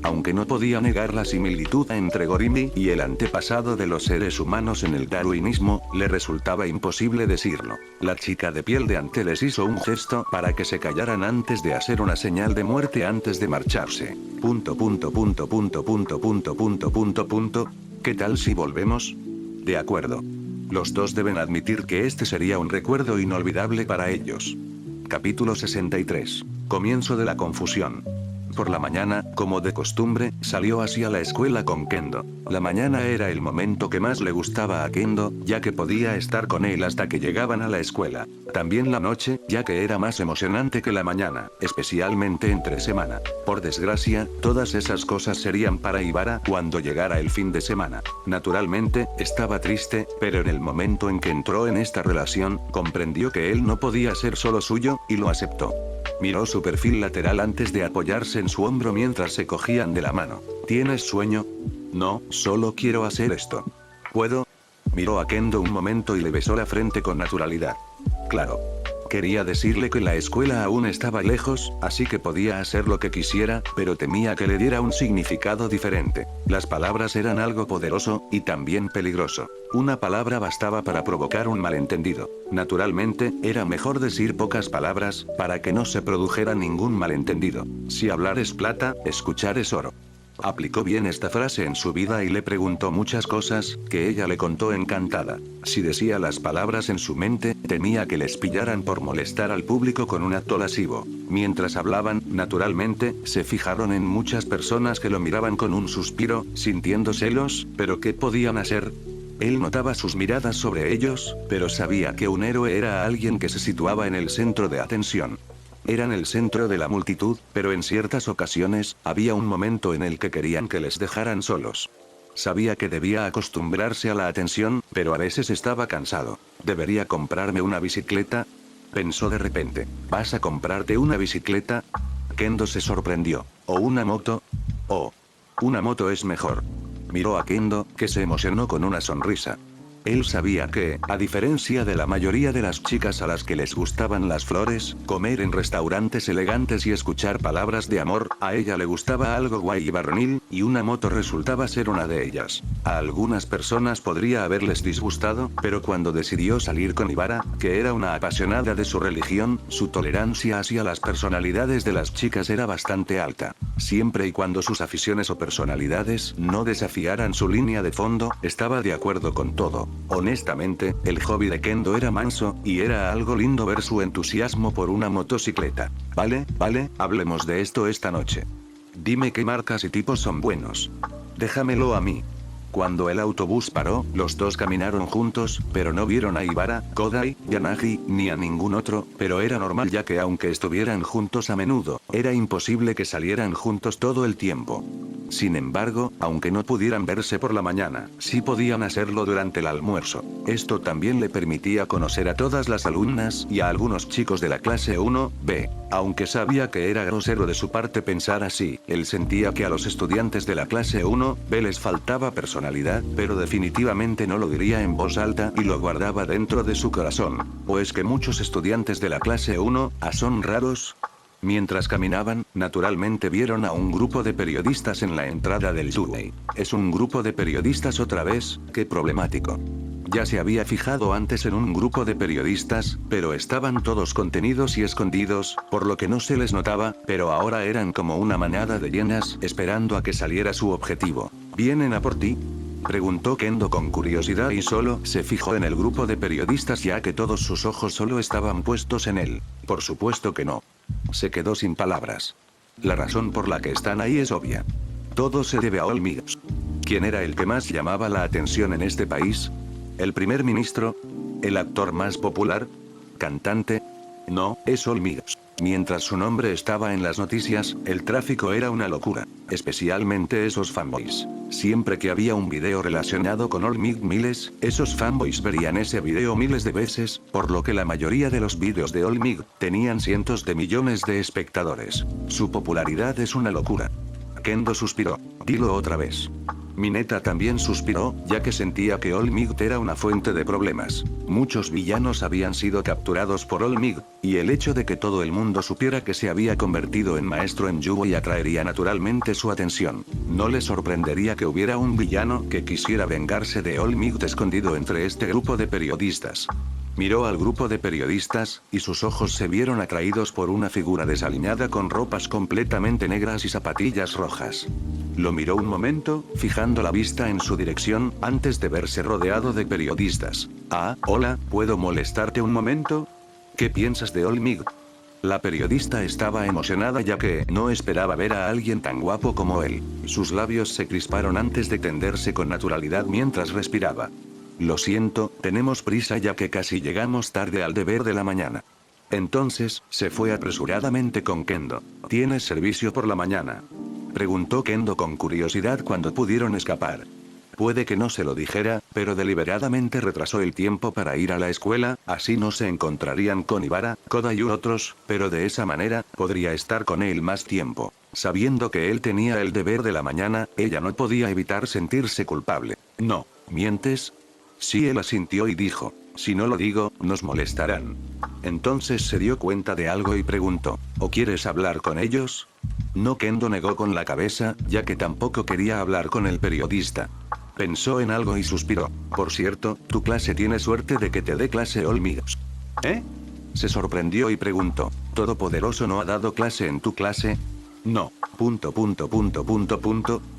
Aunque no podía negar la similitud entre Gorimi y el antepasado de los seres humanos en el darwinismo, le resultaba imposible decirlo. La chica de piel de ante les hizo un gesto para que se callaran antes de hacer una señal de muerte antes de marcharse. ¿Qué tal si volvemos? De acuerdo. Los dos deben admitir que este sería un recuerdo inolvidable para ellos. Capítulo 63. Comienzo de la confusión. Por la mañana, como de costumbre, salió hacia la escuela con Kendo. La mañana era el momento que más le gustaba a Kendo, ya que podía estar con él hasta que llegaban a la escuela. También la noche, ya que era más emocionante que la mañana, especialmente entre semana. Por desgracia, todas esas cosas serían para Ibara cuando llegara el fin de semana. Naturalmente, estaba triste, pero en el momento en que entró en esta relación, comprendió que él no podía ser solo suyo, y lo aceptó. Miró su perfil lateral antes de apoyarse en su hombro mientras se cogían de la mano. ¿Tienes sueño? No, solo quiero hacer esto. ¿Puedo? Miró a Kendo un momento y le besó la frente con naturalidad. Claro. Quería decirle que la escuela aún estaba lejos, así que podía hacer lo que quisiera, pero temía que le diera un significado diferente. Las palabras eran algo poderoso, y también peligroso. Una palabra bastaba para provocar un malentendido. Naturalmente, era mejor decir pocas palabras, para que no se produjera ningún malentendido. Si hablar es plata, escuchar es oro. Aplicó bien esta frase en su vida y le preguntó muchas cosas, que ella le contó encantada. Si decía las palabras en su mente, temía que les pillaran por molestar al público con un acto lascivo. Mientras hablaban, naturalmente, se fijaron en muchas personas que lo miraban con un suspiro, sintiendo celos, pero ¿qué podían hacer? Él notaba sus miradas sobre ellos, pero sabía que un héroe era alguien que se situaba en el centro de atención. Eran el centro de la multitud, pero en ciertas ocasiones, había un momento en el que querían que les dejaran solos. Sabía que debía acostumbrarse a la atención, pero a veces estaba cansado. ¿Debería comprarme una bicicleta? Pensó de repente. ¿Vas a comprarte una bicicleta? Kendo se sorprendió. ¿O una moto? Oh. Una moto es mejor. Miró a Kendo, que se emocionó con una sonrisa. Él sabía que, a diferencia de la mayoría de las chicas a las que les gustaban las flores, comer en restaurantes elegantes y escuchar palabras de amor, a ella le gustaba algo guay y varonil, y una moto resultaba ser una de ellas. A algunas personas podría haberles disgustado, pero cuando decidió salir con Ibara, que era una apasionada de su religión, su tolerancia hacia las personalidades de las chicas era bastante alta. Siempre y cuando sus aficiones o personalidades no desafiaran su línea de fondo, estaba de acuerdo con todo. Honestamente, el hobby de Kendo era manso, y era algo lindo ver su entusiasmo por una motocicleta. Vale, hablemos de esto esta noche. Dime qué marcas y tipos son buenos. Déjamelo a mí. Cuando el autobús paró, los dos caminaron juntos, pero no vieron a Ibara, Kodai, Yanagi, ni a ningún otro, pero era normal ya que aunque estuvieran juntos a menudo, era imposible que salieran juntos todo el tiempo. Sin embargo, aunque no pudieran verse por la mañana, sí podían hacerlo durante el almuerzo. Esto también le permitía conocer a todas las alumnas y a algunos chicos de la clase 1B. Aunque sabía que era grosero de su parte pensar así, él sentía que a los estudiantes de la clase 1B les faltaba personalidad, pero definitivamente no lo diría en voz alta y lo guardaba dentro de su corazón. ¿O es que muchos estudiantes de la clase 1A son raros? Mientras caminaban, naturalmente vieron a un grupo de periodistas en la entrada del subway. ¿Es un grupo de periodistas otra vez? ¡Qué problemático! Ya se había fijado antes en un grupo de periodistas, pero estaban todos contenidos y escondidos, por lo que no se les notaba, pero ahora eran como una manada de hienas, esperando a que saliera su objetivo. ¿Vienen a por ti?, preguntó Kendo con curiosidad y solo se fijó en el grupo de periodistas ya que todos sus ojos solo estaban puestos en él. Por supuesto que no. Se quedó sin palabras. La razón por la que están ahí es obvia. Todo se debe a Olmig. ¿Quién era el que más llamaba la atención en este país? ¿El primer ministro? ¿El actor más popular? ¿Cantante? No, es Olmig. Mientras su nombre estaba en las noticias, el tráfico era una locura. Especialmente esos fanboys. Siempre que había un video relacionado con Olmig Miles, esos fanboys verían ese video miles de veces, por lo que la mayoría de los vídeos de Olmig tenían cientos de millones de espectadores. Su popularidad es una locura. Kendo suspiró. Dilo otra vez. Mineta también suspiró, ya que sentía que Olmig era una fuente de problemas. Muchos villanos habían sido capturados por Olmig, y el hecho de que todo el mundo supiera que se había convertido en maestro en Yuboi atraería naturalmente su atención. No le sorprendería que hubiera un villano que quisiera vengarse de Olmig escondido entre este grupo de periodistas. Miró al grupo de periodistas, y sus ojos se vieron atraídos por una figura desaliñada con ropas completamente negras y zapatillas rojas. Lo miró un momento, fijando la vista en su dirección, antes de verse rodeado de periodistas. Ah, hola, ¿puedo molestarte un momento? ¿Qué piensas de Olmig? La periodista estaba emocionada ya que no esperaba ver a alguien tan guapo como él. Sus labios se crisparon antes de tenderse con naturalidad mientras respiraba. Lo siento, tenemos prisa ya que casi llegamos tarde al deber de la mañana. Entonces, se fue apresuradamente con Kendo. ¿Tienes servicio por la mañana?, preguntó Kendo con curiosidad cuando pudieron escapar. Puede que no se lo dijera, pero deliberadamente retrasó el tiempo para ir a la escuela, así no se encontrarían con Ibara, Koda y otros, pero de esa manera, podría estar con él más tiempo. Sabiendo que él tenía el deber de la mañana, ella no podía evitar sentirse culpable. No, ¿mientes? Sí, él asintió y dijo, si no lo digo, nos molestarán. Entonces se dio cuenta de algo y preguntó, ¿o quieres hablar con ellos? No, Kendo negó con la cabeza, ya que tampoco quería hablar con el periodista. Pensó en algo y suspiró. Por cierto, tu clase tiene suerte de que te dé clase Olmigos. ¿Eh? Se sorprendió y preguntó, ¿Todopoderoso no ha dado clase en tu clase? No.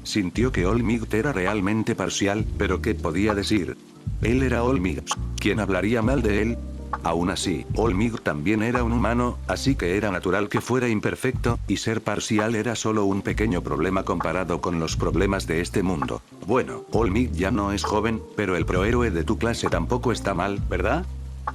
Sintió que Olmigt era realmente parcial, pero ¿qué podía decir? Él era Olmigos. ¿Quién hablaría mal de él? Aún así, Olmigt también era un humano, así que era natural que fuera imperfecto, y ser parcial era solo un pequeño problema comparado con los problemas de este mundo. Bueno, Olmigt ya no es joven, pero el prohéroe de tu clase tampoco está mal, ¿verdad?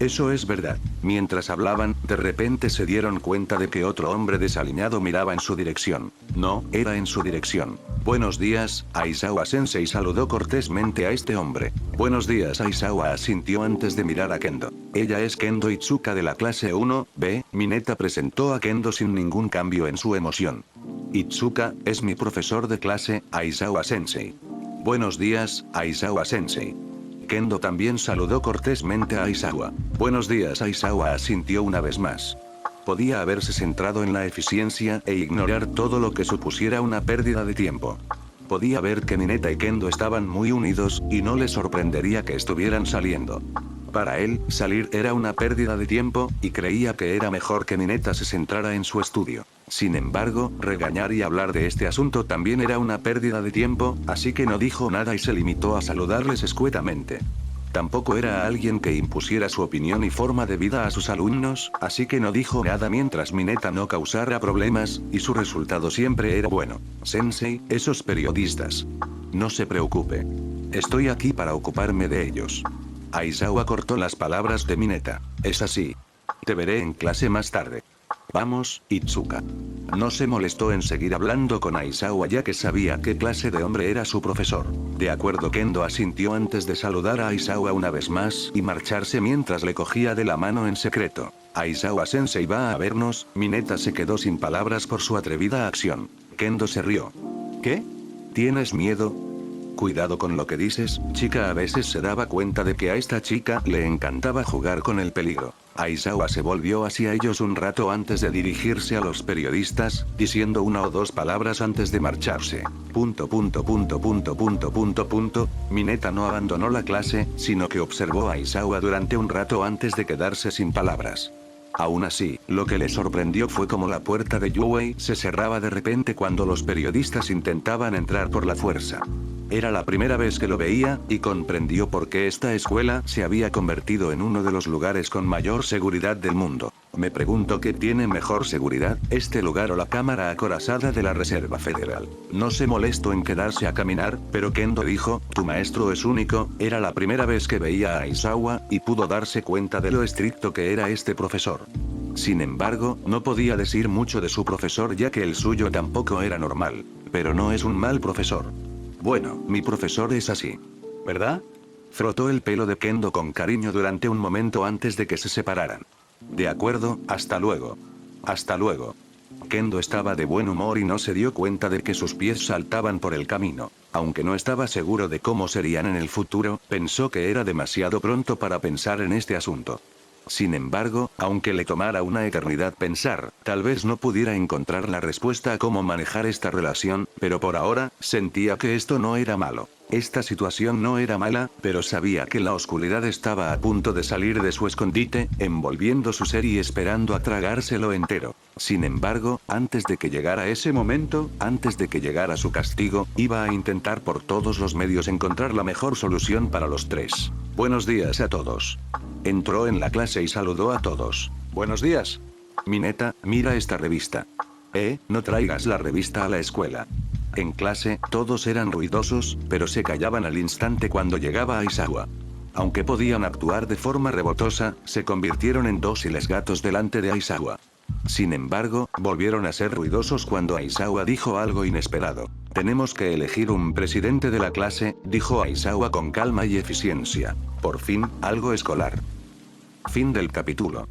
Eso es verdad. Mientras hablaban, de repente se dieron cuenta de que otro hombre desaliñado miraba en su dirección. No, era en su dirección. Buenos días, Aizawa-sensei saludó cortésmente a este hombre. Buenos días, Aizawa asintió antes de mirar a Kendo. Ella es Kendo Itsuka de la clase 1B, Mineta presentó a Kendo sin ningún cambio en su emoción. Itsuka, es mi profesor de clase, Aizawa-sensei. Buenos días, Aizawa-sensei. Kendo también saludó cortésmente a Aizawa. Buenos días, Aizawa asintió una vez más. Podía haberse centrado en la eficiencia e ignorar todo lo que supusiera una pérdida de tiempo. Podía ver que Mineta y Kendo estaban muy unidos, y no le sorprendería que estuvieran saliendo. Para él, salir era una pérdida de tiempo, y creía que era mejor que Mineta se centrara en su estudio. Sin embargo, regañar y hablar de este asunto también era una pérdida de tiempo, así que no dijo nada y se limitó a saludarles escuetamente. Tampoco era alguien que impusiera su opinión y forma de vida a sus alumnos, así que no dijo nada mientras Mineta no causara problemas, y su resultado siempre era bueno. Sensei, esos periodistas. No se preocupe. Estoy aquí para ocuparme de ellos. Aizawa cortó las palabras de Mineta. Es así. Te veré en clase más tarde. Vamos, Itsuka. No se molestó en seguir hablando con Aizawa ya que sabía qué clase de hombre era su profesor. De acuerdo, Kendo asintió antes de saludar a Aizawa una vez más y marcharse mientras le cogía de la mano en secreto. Aizawa-sensei va a vernos. Mineta se quedó sin palabras por su atrevida acción. Kendo se rió. ¿Qué? ¿Tienes miedo? Cuidado con lo que dices, chica. A veces se daba cuenta de que a esta chica le encantaba jugar con el peligro. Aizawa se volvió hacia ellos un rato antes de dirigirse a los periodistas, diciendo una o dos palabras antes de marcharse. Mineta no abandonó la clase, sino que observó a Aizawa durante un rato antes de quedarse sin palabras. Aún así, lo que le sorprendió fue cómo la puerta de Yuei se cerraba de repente cuando los periodistas intentaban entrar por la fuerza. Era la primera vez que lo veía, y comprendió por qué esta escuela se había convertido en uno de los lugares con mayor seguridad del mundo. Me pregunto qué tiene mejor seguridad, este lugar o la cámara acorazada de la Reserva Federal. No se molestó en quedarse a caminar, pero Kendo dijo, tu maestro es único. Era la primera vez que veía a Aizawa, y pudo darse cuenta de lo estricto que era este profesor. Sin embargo, no podía decir mucho de su profesor ya que el suyo tampoco era normal. Pero no es un mal profesor. Bueno, mi profesor es así. ¿Verdad? Frotó el pelo de Kendo con cariño durante un momento antes de que se separaran. De acuerdo, hasta luego. Hasta luego. Kendo estaba de buen humor y no se dio cuenta de que sus pies saltaban por el camino. Aunque no estaba seguro de cómo serían en el futuro, pensó que era demasiado pronto para pensar en este asunto. Sin embargo, aunque le tomara una eternidad pensar, tal vez no pudiera encontrar la respuesta a cómo manejar esta relación, pero por ahora, sentía que esto no era malo. Esta situación no era mala, pero sabía que la oscuridad estaba a punto de salir de su escondite, envolviendo su ser y esperando a tragárselo entero. Sin embargo, antes de que llegara ese momento, antes de que llegara su castigo, iba a intentar por todos los medios encontrar la mejor solución para los tres. Buenos días a todos. Entró en la clase y saludó a todos. Buenos días. Mineta, mira esta revista. No traigas la revista a la escuela. En clase, todos eran ruidosos, pero se callaban al instante cuando llegaba Aizawa. Aunque podían actuar de forma rebotosa, se convirtieron en dóciles gatos delante de Aizawa. Sin embargo, volvieron a ser ruidosos cuando Aizawa dijo algo inesperado. Tenemos que elegir un presidente de la clase, dijo Aizawa con calma y eficiencia. Por fin, algo escolar. Fin del capítulo.